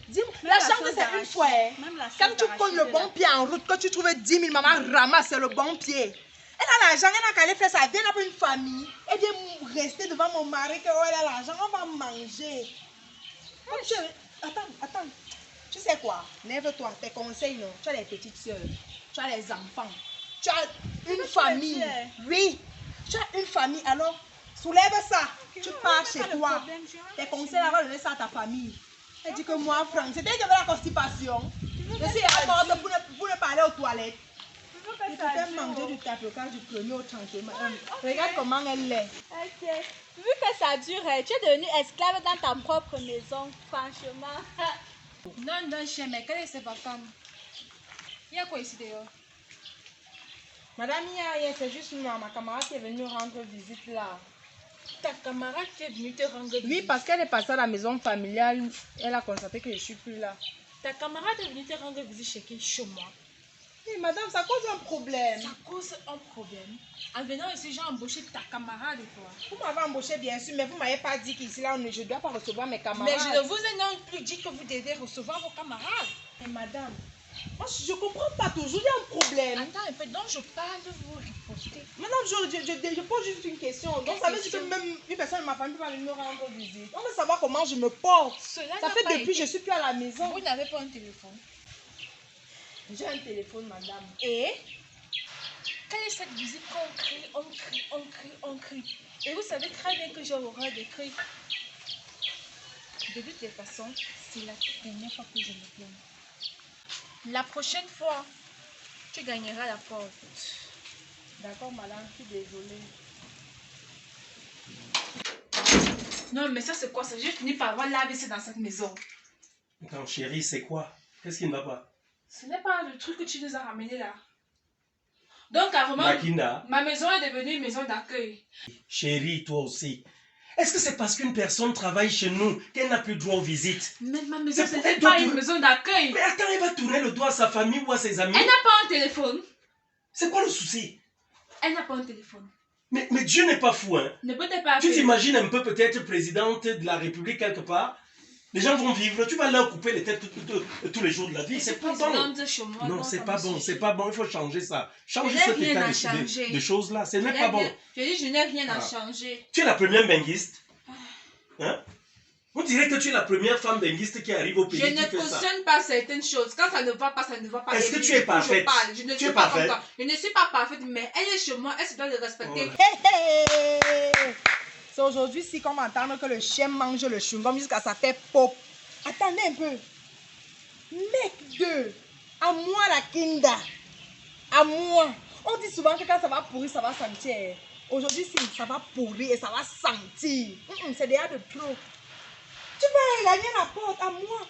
Dis-moi, la chance c'est une fois. Hein? Même la Quand tu cognes le bon pied en route, que tu trouves 10 000, maman ramasse le bon pied. Elle a l'argent, elle n'a qu'à aller faire ça. Elle vient pour une famille. Elle vient rester devant mon mari que oh, elle a l'argent, on va manger. Comme attends. Tu sais quoi? Lève-toi, tes conseils, non. Tu as les petites soeurs, tu as les enfants, tu as une famille. Oui, tu as une famille. Alors, soulève ça. Tu pars chez toi. Tes conseils, là, va donner ça à ta famille. Elle dit que moi, Franck, c'était elle qui avait la constipation. Je suis morte pour ne pas aller aux toilettes. Tu peux manger du tapioca du 1er au 31. Regarde comment elle l'est. Ok. Vu que ça dure, tu es devenue esclave dans ta propre maison, franchement. Non, chien, mais quelle est cette femme? Il y a quoi ici dehors? Madame, hier, c'est juste moi, ma camarade qui est venue rendre visite là. Ta camarade qui est venue te rendre visite? Oui, parce qu'elle est passée à la maison familiale, elle a constaté que je ne suis plus là. Ta camarade est venue te rendre visite chez qui? Chez moi. Oui, madame, ça cause un problème. Ça cause un problème. En venant ici, j'ai embauché ta camarade et toi. Vous m'avez embauché, bien sûr, mais vous ne m'avez pas dit qu'ici, là, je ne dois pas recevoir mes camarades. Mais je ne vous ai non plus dit que vous devez recevoir vos camarades. Mais madame, moi, je ne comprends pas toujours, il y a un problème. Attends un peu, donc je parle de vous riposter. Madame, je pose juste une question. Donc, ça veut dire que même une personne de ma famille peut pas venir me rendre visite. On veut savoir comment je me porte. Cela Ça n'a fait pas depuis que je ne suis plus à la maison. Vous n'avez pas un téléphone. J'ai un téléphone, madame. Et quelle est cette visite qu'on crie, on crie. Et vous savez très bien que j'ai horreur de cris. De toutes les façons, c'est la dernière fois que je me plains. La prochaine fois, tu gagneras la porte. D'accord, madame, je suis désolée. Non, mais ça c'est quoi ça? J'ai fini par avoir l'AVC dans cette maison. Attends, chérie, c'est quoi? Qu'est-ce qui ne va pas? Ce n'est pas le truc que tu nous as ramené là. Donc, carrément, Makina, ma maison est devenue une maison d'accueil. chérie, toi aussi. Est-ce que c'est parce qu'une personne travaille chez nous qu'elle n'a plus droit aux visites? Mais ma maison, C'est ce pour n'est elle pas de une tout- maison d'accueil. Mais attends, elle va tourner le doigt à sa famille ou à ses amis. Elle n'a pas un téléphone. C'est quoi le souci? Elle n'a pas un téléphone. Mais Dieu n'est pas fou, hein? Ne peut-être pas Tu appeler. t'imagines un peu peut-être présidente de la République quelque part? Les gens vont vivre, tu vas leur couper les têtes tous les jours de la vie. C'est pas bon. Présidente chez moi, Non, c'est ça pas me bon, suffit. c'est pas bon. Il faut changer ça. Changer Je n'ai cet rien état à de changer. choses-là. Ce n'est pas bon. Je dis, je n'ai rien à Ah. changer. Tu es la première benguiste. Hein? On dirait que tu es la première femme benguiste qui arrive au pays Je qui ne fait ça. cautionne pas certaines choses. Quand ça ne va pas, ça ne va pas. Est-ce que Et tu es du coup, parfaite? Je parle. Je ne Tu suis es pas parfaite? comme toi. Je ne suis pas parfaite, mais elle est chez moi, elle se doit le respecter. Hey! C'est aujourd'hui-ci qu'on va entendre que le chien mange le chewing-gum jusqu'à ça fait pop. Attendez un peu. Mec de, à moi la Kinda. À moi. On dit souvent que quand ça va pourrir, ça va sentir. Aujourd'hui, si ça va pourrir et ça va sentir. C'est déjà de trop. Tu vas gagner la porte à moi.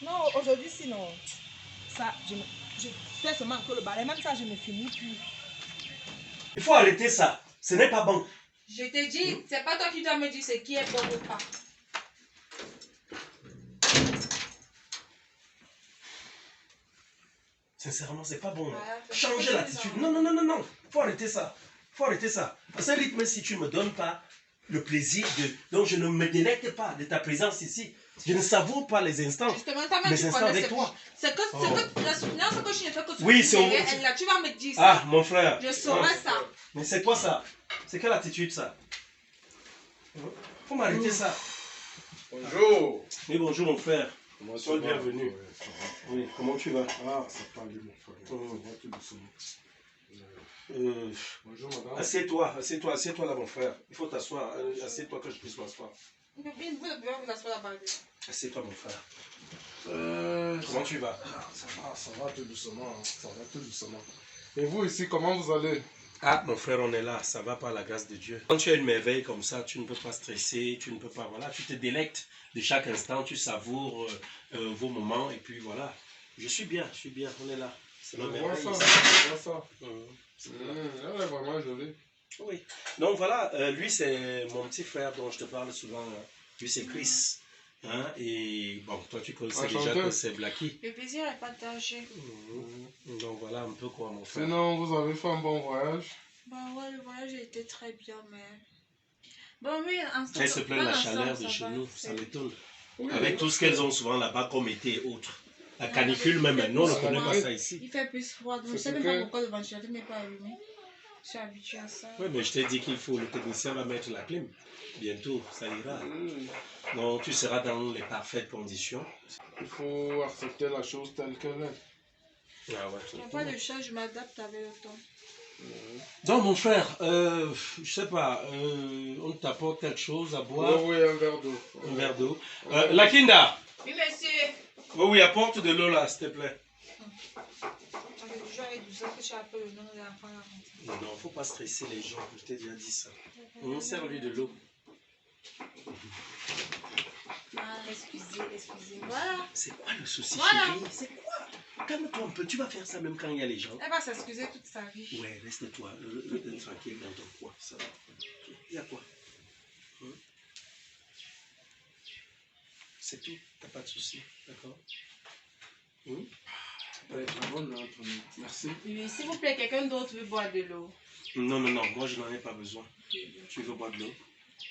Non, aujourd'hui, sinon. Ça, je fais seulement que le balai. Même ça, je ne finis plus. Il faut arrêter ça. Ce n'est pas bon. Je te dis, c'est pas toi qui dois me dire ce qui est bon ou pas. Sincèrement, c'est pas bon. Voilà, c'est Changer pas l'attitude. bon. Non. Faut arrêter ça. Faut arrêter ça. À ce rythme, si tu ne me donnes pas le plaisir de... Donc, je ne me délecte pas de ta présence ici. Je ne savoure pas les instants. Justement, ta mère, Mais tu c'est ça connais avec ce toi. C'est que, Oh. la soutenance que je ne fais que tu Oui, c'est au- elle là, tu vas me dire ça. Ah, mon frère. Je saurais ça. Mais c'est quoi ça? C'est quelle attitude ça? Faut m'arrêter ça. Bonjour. Oui, bonjour mon frère. Comment Sois le va? bienvenu. Ouais, ça va. Oui, comment tu vas? Ah, ça parle, mon frère. Oh. Ça va tout doucement. Bonjour, madame. Assieds-toi là, mon frère. Il faut t'asseoir. Assieds-toi que je puisse m'asseoir. Vous ne pouvez pas vous asseoir là-bas. Assieds-toi, mon frère. Comment tu vas? Ça va tout doucement. Ça va tout doucement. Et vous ici, comment vous allez? Ah, mon frère, on est là. Ça va par la grâce de Dieu. Quand tu as une merveille comme ça, tu ne peux pas stresser, tu ne peux pas, voilà, tu te délectes de chaque instant, tu savoures vos moments et puis voilà. Je suis bien, on est là. C'est Je ma vois merveille. ça, je vois ça. Mhm. Elle est vraiment jolie. Oui. Donc voilà, lui c'est mon petit frère dont je te parle souvent. Hein. Lui c'est Chris. Hein? Et bon, toi tu connais déjà Enchanté. que c'est Blacky. Le plaisir est partagé. Donc voilà un peu quoi mon frère. Sinon, vous avez fait un bon voyage? Bah ouais, le voyage a été très bien, mais... Bon, oui, Elle se plaint de la chaleur de chez nous, ça m'étonne. Avec tout ce qu'elles ont souvent là-bas comme été et autres. La canicule même, nous on ne connaît pas ça ici. Il fait plus froid, donc je ne sais même pas pourquoi le ventilateur n'est pas allumé. Je suis habituée à ça. Oui, mais je t'ai dit qu'il faut, le technicien va mettre la clim. Bientôt, ça ira. Donc tu seras dans les parfaites conditions. Il faut accepter la chose telle qu'elle est. Ah ouais. Il n'y a pas de choix, je m'adapte avec le temps. Donc mon frère, je sais pas, on t'apporte quelque chose à boire, Oui, un verre d'eau. un verre d'eau. La Kinda, Oui, monsieur. oui, apporte de l'eau là, s'il te plaît. Je vais avec du sang que tu appelles le nom de l'enfant là. Non, non, faut pas stresser les gens, je t'ai déjà dit ça. On sert lui de l'eau. Ah, excusez. Voilà. C'est quoi le souci, Voilà. chérie? C'est quoi? Calme-toi un peu, tu vas faire ça même quand il y a les gens. Elle va s'excuser toute sa vie. Ouais, reste-toi, tranquille dans ton coin, ça va. Il y a quoi? C'est tout, t'as pas de souci, d'accord? Merci. Oui, s'il vous plaît, quelqu'un d'autre veut boire de l'eau. Non, non, non, moi je n'en ai pas besoin. Tu veux boire de l'eau?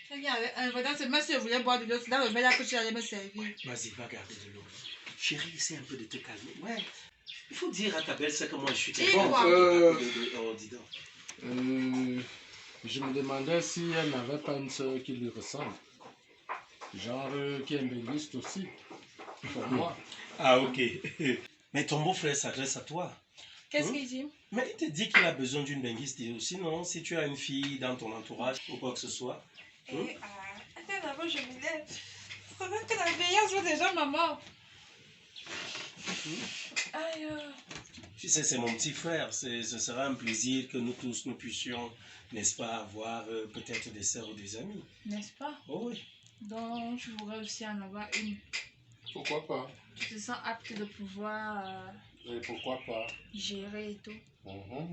Très bien, madame, seulement si je voulais boire de l'eau, c'est dans le verre là que tu allais me servir. Vas-y, va garder de l'eau. Chérie, essaie un peu de te calmer. Ouais, il faut dire à ta belle-sœur que moi je suis Et bon. quoi? Oh, dis donc. Je me demandais si elle n'avait pas une soeur qui lui ressemble. Genre qui est embelliste aussi. Pour moi. Ah, ok. Mais ton beau-frère s'adresse à toi. Qu'est-ce qu'il dit? Mais il te dit qu'il a besoin d'une benguiste aussi, non? Si tu as une fille dans ton entourage ou quoi que ce soit. Attends, d'abord, je voulais. C'est vrai que la vieillesse vaut déjà maman. Aïe. Tu sais, c'est mon petit frère. Ce sera un plaisir que nous tous, nous puissions, n'est-ce pas, avoir peut-être des sœurs ou des amis. N'est-ce pas? Oh oui. Donc, tu voudrais aussi en avoir une. Pourquoi pas? Tu te sens apte de pouvoir Et pourquoi pas? gérer et tout.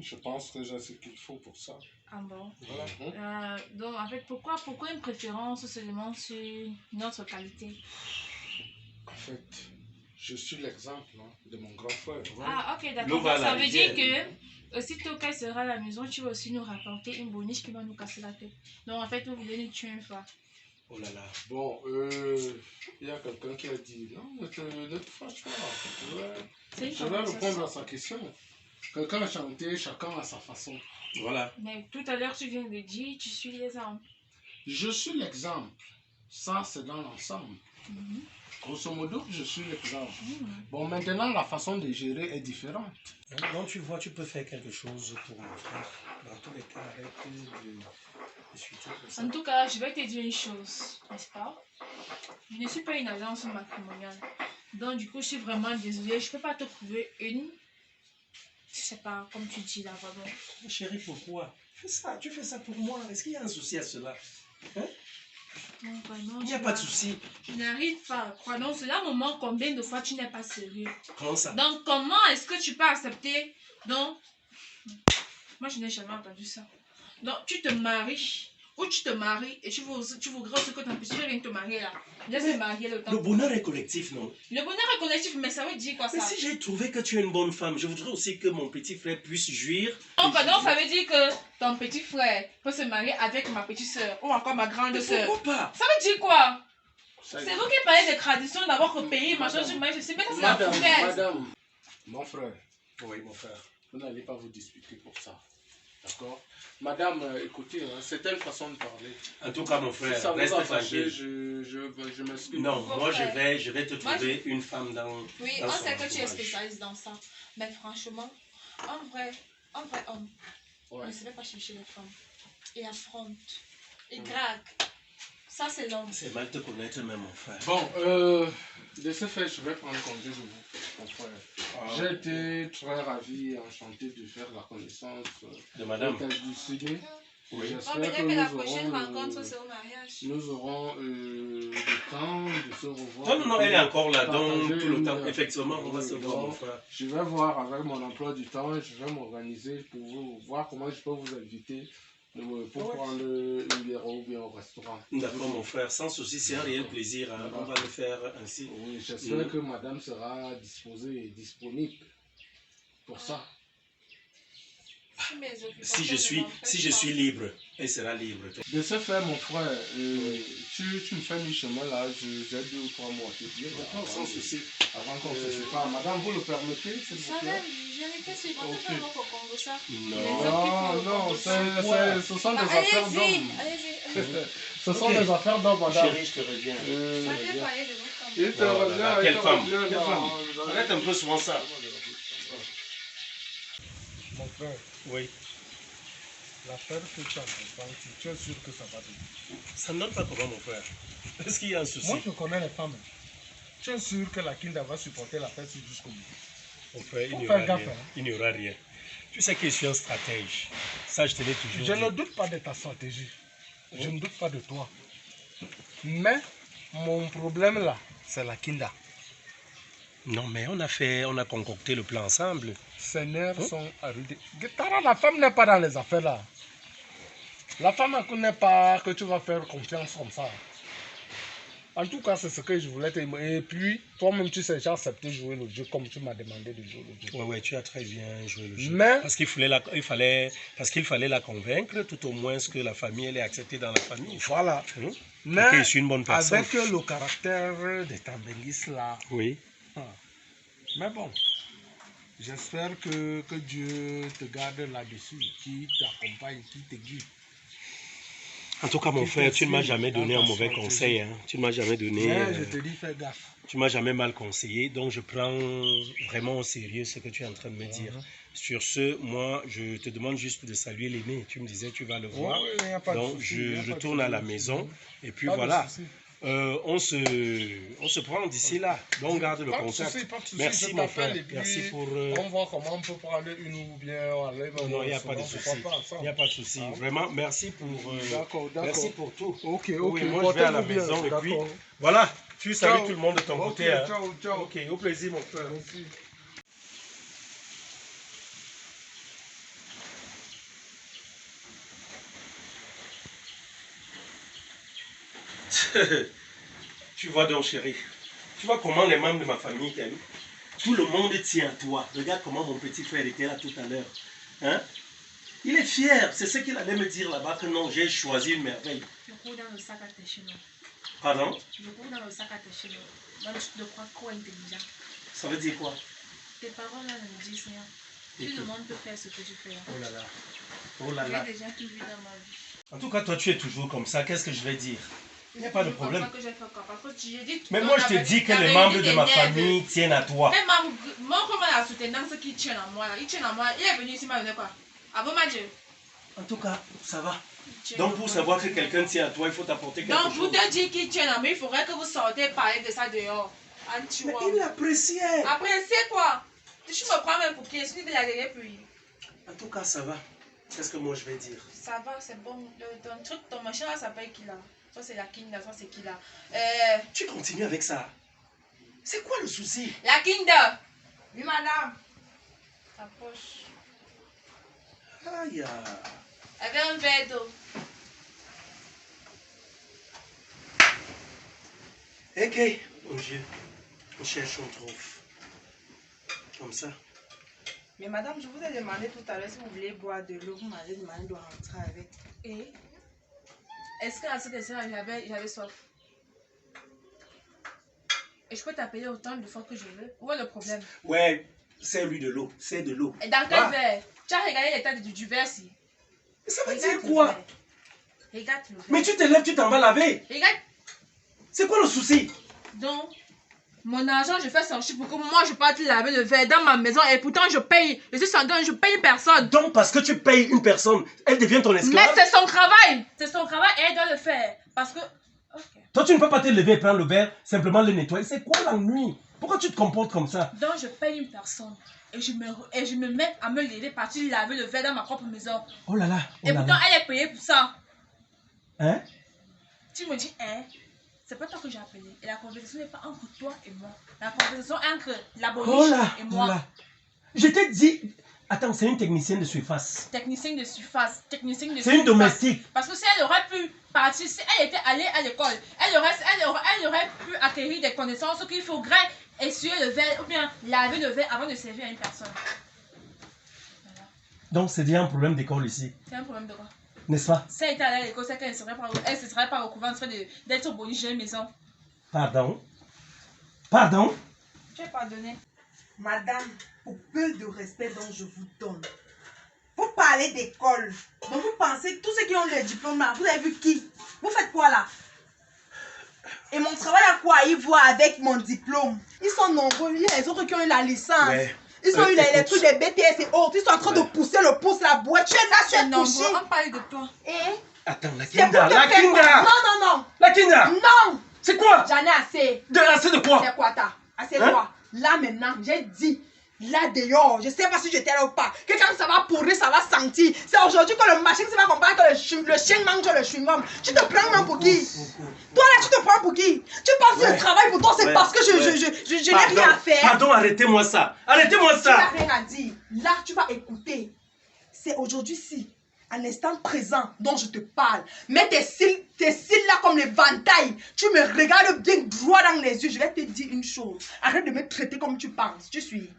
Je pense que j'ai ce qu'il faut pour ça. Ah bon? Voilà. Donc, en fait, pourquoi une préférence seulement sur notre qualité? En fait, je suis l'exemple de mon grand frère. Ah, ok, L'eau d'accord. va à Donc, la ça veut dire rivière. que aussitôt qu'elle sera à la maison, tu vas aussi nous rapporter une boniche qui va nous casser la tête. Donc, en fait, vous voulez nous tuer une fois. Oh là là. Bon, il y a quelqu'un qui a dit non, ne te fâche pas. C'est une Je vais conversation. répondre à sa question. Quelqu'un a chanté, chacun à sa façon. Voilà. Mais tout à l'heure, tu viens de dire, tu suis l'exemple. Je suis l'exemple. Ça, c'est dans l'ensemble. Grosso modo, je suis l'exemple. Bon, maintenant, la façon de gérer est différente. Donc tu vois, tu peux faire quelque chose pour mon frère. Dans tous les cas, arrête de suiter comme ça. En tout cas, je vais te dire une chose, n'est-ce pas? Je ne suis pas une agence matrimoniale. Donc, du coup, je suis vraiment désolée. Je ne peux pas te trouver une. Je sais pas, comme tu dis là, vraiment. Chérie, pourquoi? Tu fais ça pour moi. Est-ce qu'il y a un souci à cela? Non, vraiment, Il n'y a pas de souci. Je n'arrive pas à croire. Donc, c'est un moment combien de fois tu n'es pas sérieux. Comment ça? Donc, comment est-ce que tu peux accepter? Donc, moi, je n'ai jamais entendu ça. Donc, tu te maries. Ou tu te maries et tu voudrais aussi que ton petit frère vienne te marier là. Laisse marier le temps. Le bonheur est collectif, non? Le bonheur est collectif, mais ça veut dire quoi Mais ça? si j'ai trouvé que tu es une bonne femme, je voudrais aussi que mon petit frère puisse jouir. Donc, ça veut dire que ton petit frère peut se marier avec ma petite soeur ou encore ma grande Mais soeur. pourquoi pas? Ça veut dire quoi? Ça y C'est est. vous qui parlez des traditions d'abord que pays, machin, Madame. je sais, mais ça c'est la Madame, foutaise. madame, mon frère, Oui, mon frère. vous n'allez pas vous disputer pour ça. D'accord? Madame, écoutez, c'est une façon de parler. En tout cas, mon Si frère, ça vous reste a fâché, tranquille. je m'excuse. Non, Mon moi frère. je vais te trouver une femme dans. Oui, dans on son sait que tu es entourage. spécialiste dans ça. Mais franchement, en un vrai homme Ouais. ne savait pas chercher les femmes. Et affronte. Et drague. Ça, c'est l'homme. C'est mal te connaître même, mon frère. Bon, de ce fait, je vais prendre congé de vous, mon frère. J'ai été très ravi et enchanté de faire la connaissance De madame. du Sydney. Oui. Bon, J'espère peut-être que que la nous prochaine aurons, rencontre, c'est au mariage. nous aurons le temps de se revoir. Non, non, non, elle est encore là, donc Partager tout le une- temps. Effectivement, on va se Oui, voir, mon donc, frère. Je vais voir avec mon emploi du temps et je vais m'organiser pour voir comment je peux vous inviter pour prendre une bière ou bien au restaurant. D'accord, mon frère, sans souci, c'est un réel plaisir. Hein. On va le faire ainsi. Oui, j'espère que madame sera disposée et disponible pour ça. Si je suis libre, elle sera libre. De ce fait, mon frère, tu me fais mi-chemin là, j'ai 2 ou 3 mois à te dire. D'accord, sans souci. Avant qu'on se sépare. Madame, vous le permettez, s'il vous Ça plaît? même, je n'étais suivante pas encore au Congo, ça. Non. Non, ce sont des Allez-y, affaires d'hommes. allez-y. Ce sont des affaires d'hommes, madame. Chérie, je te reviens. Ça vient parler de votre femme. Il te Oh là revient, là, il quelle te femme, revient quelle dans- femme. dans- Arrête un peu souvent ça. Mon frère, Oui. l'affaire que tu entreprends, tu es sûr que ça va te dire. Ça ne donne pas comment, mon frère. Est-ce qu'il y a un souci? Moi, je connais les femmes. Tu es sûr que la Kinda va supporter la fête jusqu'au bout. Mon frère, il Faut n'y faire aura gaffe, rien. hein. Il n'y aura rien. Tu sais que je suis un stratège. Ça, je te l'ai toujours Je dit. ne doute pas de ta stratégie. Je ne doute pas de toi. Mais mon problème là, c'est la Kinda. Non, mais on a concocté le plan ensemble. Ses nerfs sont arrêtés. Tara, la femme n'est pas dans les affaires là. La femme ne connaît pas que tu vas faire confiance comme ça. En tout cas, c'est ce que je voulais te dire. Et puis, toi-même, tu sais, j'ai accepté de jouer le jeu comme tu m'as demandé de jouer le jeu. Ouais, tu as très bien joué le jeu. Mais, Parce qu'il fallait la convaincre, tout au moins que la famille, elle est acceptée dans la famille. voilà. Hein? Mais, Ok, je suis une bonne personne. avec le caractère de ta bellisse là. Oui. Mais bon, j'espère que Dieu te garde là-dessus, qui t'accompagne, qui te guide. En tout cas, mon Qui frère, tu ne m'as t'inspire jamais donné dans un ta mauvais stratégie. conseil. Hein. Tu ne m'as jamais donné. Mais je te dis, fais gaffe. Tu m'as jamais mal conseillé. Donc, je prends vraiment au sérieux ce que tu es en train de me dire. Sur ce, moi, je te demande juste de saluer l'aîné. Tu me disais, tu vas le voir. Oui, il n'y a pas de Donc, souci, il y a je pas de retourne à la souci. maison. Et puis Pas de voilà. souci. On se prend d'ici là. Donc, on garde le Pas de contact. souci, pas de souci. Merci, Je mon t'appelle frère. et puis Merci pour. On voit comment on peut prendre une ou bien aller dans Non, il n'y a le pas de restaurant, souci. pourquoi pas ensemble. Il n'y a pas de souci. Ah. Vraiment, merci pour. D'accord, Merci d'accord. pour tout. Ok, ok. Oui, moi, je vais à la portez-vous bien, maison et puis. d'accord. Voilà. Tu salues Ciao. tout le monde de ton Ok, côté. Hein. ciao, ciao. Ok, au plaisir, mon frère. Merci. Tu vois donc, chérie, tu vois comment les membres de ma famille t'aiment. Tout le monde tient à toi. Regarde comment mon petit frère était là tout à l'heure. Hein? Il est fier. C'est ce qu'il allait me dire là-bas que non, j'ai choisi une merveille. Je cours dans le sac à tes cheveux. Pardon? Je cours dans le sac à tes cheveux. Donc, tu te crois trop intelligent. Ça veut dire quoi? Tes paroles là ne me disent rien. Tout le monde peut faire ce que tu fais. Oh là là. Oh là Il y là. a des gens qui vivent dans ma vie. En tout cas, toi, tu es toujours comme ça. Qu'est-ce que je vais dire? Il n'y a pas de problème. Que j'ai fait quoi? Parce que j'ai dit, Mais moi, je te dis que les membres de ma famille tiennent à toi. Même mon comment la soutenance qui tient à moi, là, il tient à moi. Il est venu ici, m'a donné quoi? Avant ma Dieu. En tout cas, ça va. Donc, pour savoir que quelqu'un tient à toi, il faut t'apporter quelque Donc, vous chose. te dites qu'il tient à moi, il faudrait que vous sortez parler de ça dehors. Mais il appréciait. Après, c'est quoi? Tu me prends même pour qui? Je suis de la dernière pluie. En tout cas, ça va. Qu'est-ce que moi je vais dire? Ça va, c'est bon. Ton truc, ton machin là, ça s'appelle qui là? Soit c'est la Kinda, soit c'est qui là? Tu continues avec ça. C'est quoi le souci? La Kinda! Oui, madame. Ta poche. Aïe. Avec un verre d'eau. Ok, mon Dieu. On cherche, on trouve. Comme ça. Mais madame, je vous ai demandé tout à l'heure si vous voulez boire de l'eau, vous m'avez demandé de rentrer avec. Et est-ce qu'à cette instant j'avais soif? Et je peux t'appeler autant de fois que je veux? Où est le problème? Ouais, c'est lui de l'eau. C'est de l'eau. Et dans quel Ah. verre? Tu as regardé l'état du verre si? Ça veut Regarde dire le quoi? verre. Regarde le verre. Mais tu te lèves, tu t'en vas laver. Regarde C'est quoi le souci? donc. Mon argent, je fais sortir pour que moi je parte laver le verre dans ma maison et pourtant je paye. Je suis sans don, je paye personne. Donc, parce que tu payes une personne, elle devient ton Mais esclave. c'est son travail. C'est son travail et elle doit le faire. Parce que. Ok. Toi, tu ne peux pas te lever et prendre le verre, simplement le nettoyer. C'est quoi l'ennui? Pourquoi tu te comportes comme ça? Donc je paye une personne et je me mets à me lever, partir laver le verre dans ma propre maison. Oh là là. Oh Et là pourtant là. elle est payée pour ça. Hein? Tu me dis, hein? C'est pas toi que j'ai appelé. Et la conversation n'est pas entre toi et moi. La conversation est entre la Oh boniche là. et Oh moi. là. Je t'ai dit. Attends, c'est une technicienne de surface. Technicien de surface. Technicien de C'est une surface. domestique. Parce que si elle aurait pu partir, si elle était allée à l'école, elle aurait pu acquérir des connaissances qu'il faudrait essuyer le verre ou bien laver le verre avant de servir à une personne. Voilà. Donc, c'est déjà un problème d'école ici. C'est un problème de quoi? N'est-ce pas? Si elle était allée à l'école, c'est qu'elle ne serait pas recouverte d'être boniche de maison. Pardon? Pardon? Tu es pardonné. Madame, au peu de respect dont je vous donne, vous parlez d'école. Donc vous pensez que tous ceux qui ont le diplôme là, vous avez vu qui? Vous faites quoi là? Et mon travail à quoi y voit avec mon diplôme? Ils sont nombreux, il y a les autres qui ont eu la licence. Ouais. Ils ont eu les écoute. trucs des BTS et autres. Ils sont en train de pousser le pouce, la boîte. Tu es là, tu es touché. On parle de toi. Et Attends, la c'est pour Kinda. te La faire quoi? Kinda. Non, non, La Kinda. non. Non. C'est quoi? J'en ai assez. Assez de quoi? C'est quoi ta? Assez Hein? quoi? Là maintenant, j'ai dit, là dehors, je sais pas si j'étais là ou pas, que quand ça va pourrir, ça va sentir. C'est aujourd'hui que le machin va comprendre que le chien mange le chewing-gum. Tu te prends même pour qui? Toi là, tu te prends pour qui? Tu penses que Ouais. je travaille pour toi, c'est Ouais. parce que je n'ai rien à faire. Pardon, arrêtez-moi ça. Arrêtez-moi Tu n'as ça. rien à dire. Là, tu vas écouter. C'est aujourd'hui-ci, à l'instant présent dont je te parle. Mets tes cils là comme les ventailles. Tu me regardes bien droit dans les yeux. Je vais te dire une chose. Arrête de me traiter comme tu penses. Je suis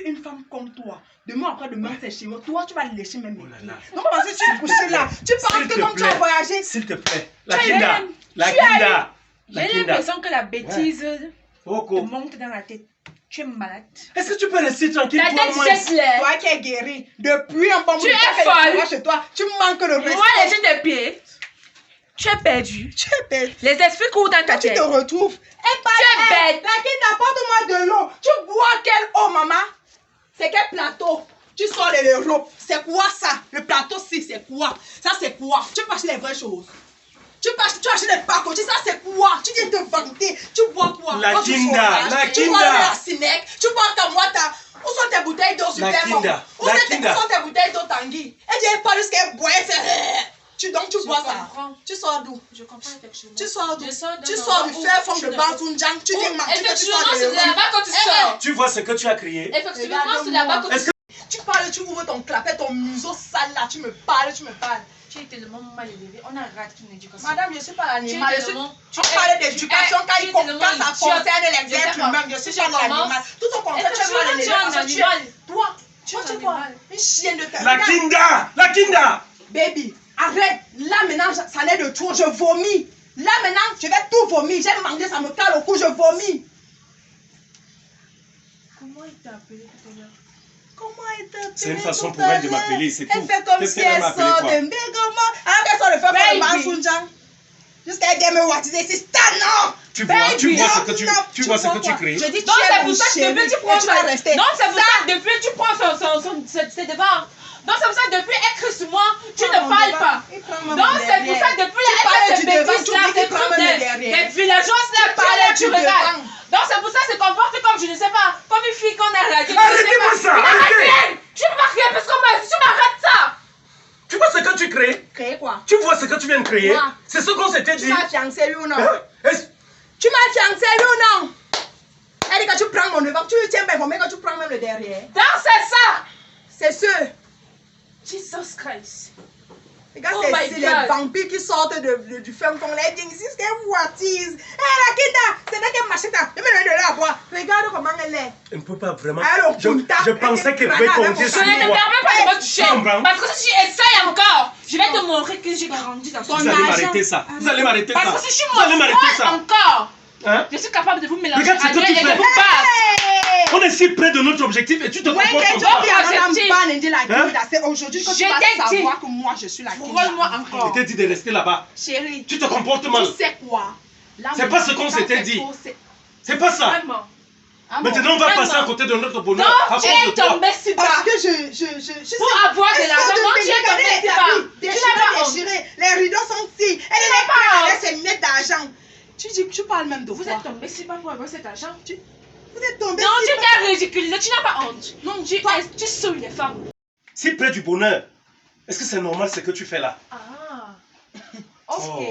une femme comme toi. Demain après demain, c'est chez moi. Toi, tu vas lécher même mes Oh là pieds. là. Donc, parce que tu es couché là. Tu penses S'il que te comme tu as plaît. voyagé. S'il te plaît. La Tu as Kinda. eu- La tu as eu- Kinda. La J'ai Kinda. l'impression que la bêtise te Oko. monte dans la tête. Tu es malade. Est-ce que tu peux rester tranquille La toi, tête moi? jette l'air. Toi qui es guéri. Depuis un bon bout Tu de es temps que folle. je suis chez toi. Tu manques de respect. Moi, lécher tes pieds. Tu es perdu. Tu es bête. Les esprits courent dans ta Quand tu tête. te retrouves, et pas Tu es bête. La Kinda, apporte-moi de l'eau. Tu bois quelle eau, maman? C'est quel plateau? Tu sors de l'Europe. C'est quoi ça? Le plateau-ci, c'est quoi? Ça, c'est quoi? Tu peux acheter les vraies choses. Tu achètes des pacotis, ça c'est quoi? Tu viens te vanter. Tu bois quoi? La Quand tu Kinda, sauvages, la Tu bois Kinda. la Sinec, tu bois ta moite. Où sont tes bouteilles d'eau super La bonnes? Kinda, Où la sont Kinda. tes bouteilles d'eau Tanguy? Et Dieu pas jusqu'à qu'elle boit, elle fait. Donc tu bois ça. comprends. Tu sors d'où? Je comprends effectivement. Tu sors d'où? Je sors d'un Tu sors du endroit fer où fond tu de ne- Bantounjang. Tu viens manger. Effectivement, c'est de là-bas que tu sors. Tu vois ce que tu as crié? Effectivement, c'est là-bas que tu Est-ce que Tu parles, tu ouvres ton clapet, ton museau sale là. Tu me parles, tu me parles. Tu es tellement mal élevé. On a raté ton éducation. Madame, je ne suis pas l'animal. Tu es Je suis... tellement- On parlait d'éducation quand tu es quand tellement ça idiote. concerne les Je sais êtres pas. humains. Je suis Si pas je commence- l'animal. Tout au contraire, tu es mal élevé. Tu es un parce que animal. Toi, Tu es un tu es quoi? animal. Une chienne de ta... La Regarde, Kinda! La Kinda! Baby, arrête. Là maintenant, ça n'est de trop. Je vomis. Là maintenant, je vais tout vomir. J'ai mangé, ça me cale au cou. Je vomis. Comment il t'a appelé tout à l'heure? Comment elle t'a appelé? C'est une façon tout pour à elle de l'heure? m'appeler, c'est Elle tout. fait comme Qu'est-ce si qu'elle elle m'a appelé, sort quoi? de Mbégoma. Alors qu'elle sort de faire Baby. le Mansounjang. Jusqu'à elle vient me wattiser. C'est ça, non! Tu vois ce que tu, Non, tu vois ce vois que tu quoi? crées? Je dis, Non, tu es c'est mon pour ça que chéri, depuis tu et prends tu vas rester. Non, c'est pour ça que depuis tu prends ses devoirs. Non, c'est pour ça que depuis elle crie sur moi, tu ne parles pas. Non, c'est pour ça que depuis Tu parlais elle fait du ses devant, bêtises tu là, dis qu'il des prend trucs même le des derrière. villageoises là, parlais tu du regardes. devant. Donc c'est pour ça qu'elle se comporte comme je ne sais pas, comme une fille qu'on a raquée. Arrêtez-moi ça, arrêtez. Tu ne peux pas crier parce qu'on m'a dit, tu m'arrêtes ça. Tu vois ce que tu crées? Créer quoi? Tu vois ce que tu viens de créer? Quoi? C'est ce qu'on s'était Tu dit. m'as fiancé, oui ou non? Hein? Est-ce- Tu m'as fiancé, oui ou non? Elle dit que tu prends mon devant, tu tiens bien informé que tu prends même le derrière. Donc c'est ça. C'est sûr. Jesus Christ. Regarde, Oh c'est my les God. vampires qui sortent du fin fond. Les viennent ici, c'est qu'elles voitisent. Hé, la Kinda, c'est là qu'elle m'achète. Je me donne de là à boire. Regarde comment elle est. Elle ne peut pas vraiment. Alors, Je putain, pensais qu'elle elle pouvait est compter Je sur ne te toi. permets pas de me toucher. Non, Brown. Parce que si tu essayes encore, je vais te montrer que j'ai grandi dans Ton ce Vous allez argent. m'arrêter ça. Vous allez m'arrêter ça. Parce que si je Vous allez me m'arrêter folle ça. encore, Hein? je suis capable de vous mélanger Regarde ce à que deux tu et de fais. vous battre. Hey! On est si près de notre objectif et tu te Ouais, comportes que comme tu ça. viens à objectif. Madame Ban et dit la Hein? Kinda. C'est aujourd'hui que tu Je vas t'ai dit. savoir que moi je suis la Kinda. Frôle-moi encore. Je t'ai dit de rester là-bas. Chérie, Tu te comportes mal. tu sais quoi? Là, C'est pas ce qu'on quand s'était c'est dit. faux, C'est pas ça. Vraiment. Maintenant, on va passer à côté de notre bonheur à cause Tu de es toi. tombé si bas. Parce que je Pour avoir de l'argent, non, tu es tombé si bas. Tu n'as pas honte. déchiré. Les rideaux sont ici. Elle est pas là, ses lunettes d'argent. Tu parles même de Vous quoi? êtes tombé si bas pour avoir cet argent. Vous êtes tombé Non, si tu t'es ridiculisé, tu n'as pas honte. Non, tu saoules les femmes. Si près du bonheur, est-ce que c'est normal ce que tu fais là? Ah, ok. Oh.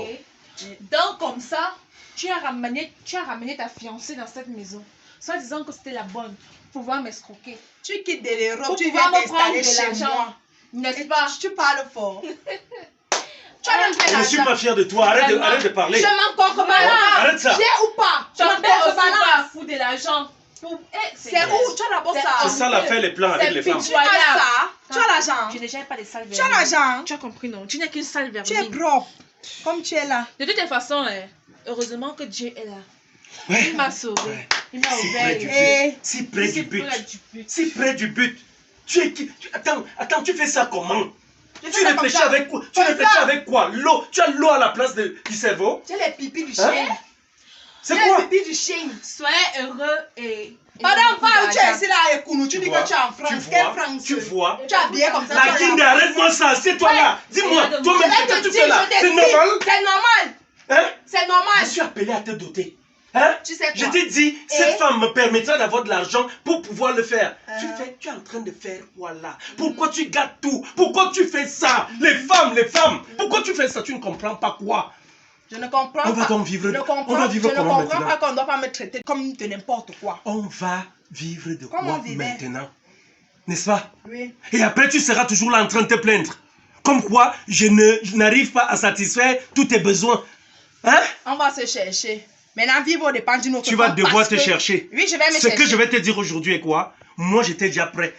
Donc, comme ça, tu as ramené ta fiancée dans cette maison, soit disant que c'était la bonne, pour pouvoir m'escroquer. Tu quittes de l'Europe, Pour tu pouvoir viens me prendre t'installer de chez l'argent. moi. N'est-ce Et pas? tu parles fort. Tu as même fait Je ne suis l'argent. pas fier de toi. Arrête de parler. Je m'en contrebalance. Arrête ça. J'ai ou pas? Tu m'en m'en fais aussi contrebalance. pas fou de l'argent. C'est où? Tu as d'abord C'est ça. C'est ça l'affaire, les plans avec les femmes. Tu as ça. Tu as l'argent. Tu n'es jamais pas des sales Tu as l'argent. Tu as compris, non? Tu n'es qu'une sale Tu es vermine. propre. Comme tu es là. De toutes les façons, heureusement que Dieu est là. Ouais. Il m'a sauvé. Il m'a Si près du ouvert. but. Si près du but. près du but. Si près du but. Tu es qui? Attends, tu fais ça comment? Je Tu fais ça comme réfléchis ça. avec quoi? Tu Comme réfléchis ça. avec quoi? L'eau. Tu as l'eau à la place du cerveau? Tu as les pipis du Hein? chien. C'est Tu as quoi? les pipis du chien. Soyez heureux et. Madame, beaucoup va où tu es d'argent. ici là et Kounou. Tu dis que tu es en France. Quelle France? Tu vois? Tu es habillé comme ça. La Kinde, arrête-moi ça. C'est toi là. Dis-moi. Regarde-moi. Toi-même, Je vais qu'est-ce te que tu dire, fais là? je C'est t'explique. normal? C'est normal. Hein? C'est Je normal. suis appelé à te doter. Hein? Tu sais quoi? Je t'ai dit, cette Et- femme me permettra d'avoir de l'argent pour pouvoir le faire. Uh-huh. Tu es en train de faire quoi là? Pourquoi tu gâtes tout? Pourquoi tu fais ça? Les femmes, pourquoi tu fais ça? Tu ne comprends pas quoi? Je ne comprends On va pas. donc vivre, Je on va vivre je ne comment comprends maintenant? pas qu'on ne doit pas me traiter comme de n'importe quoi. On va vivre de Comment quoi vivre? maintenant? N'est-ce pas? Oui. Et après, tu seras toujours là en train de te plaindre. Comme quoi, je n'arrive pas à satisfaire tous tes besoins. Hein? On va se chercher. Maintenant, vivre dépend d'une autre Tu vas femme devoir parce te que- chercher. Oui, je vais me Ce chercher. que je vais te dire aujourd'hui est quoi? Moi, j'étais déjà prêt.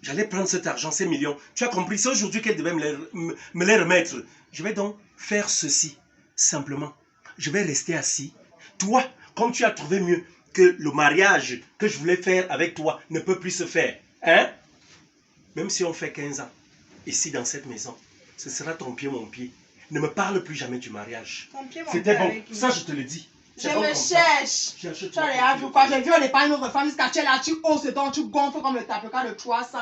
J'allais prendre cet argent, ces millions. Tu as compris? C'est aujourd'hui qu'elle devait me les remettre. Je vais donc faire ceci, simplement. Je vais rester assis. Toi, comme tu as trouvé mieux que le mariage que je voulais faire avec toi ne peut plus se faire. Hein? Même si on fait 15 ans, ici dans cette maison, ce sera ton pied, mon pied. Ne me parle plus jamais du mariage. Ton pied, mon C'était père, bon. avec qui? Ça, je te le dis. Je C'est bon me comme ça. cherche. Cherche-toi. Tu as les vu quoi? J'ai vu, on n'est pas une autre femme jusqu'à tu es là, tu oses donc, tu gonfles comme le tapeca de 300.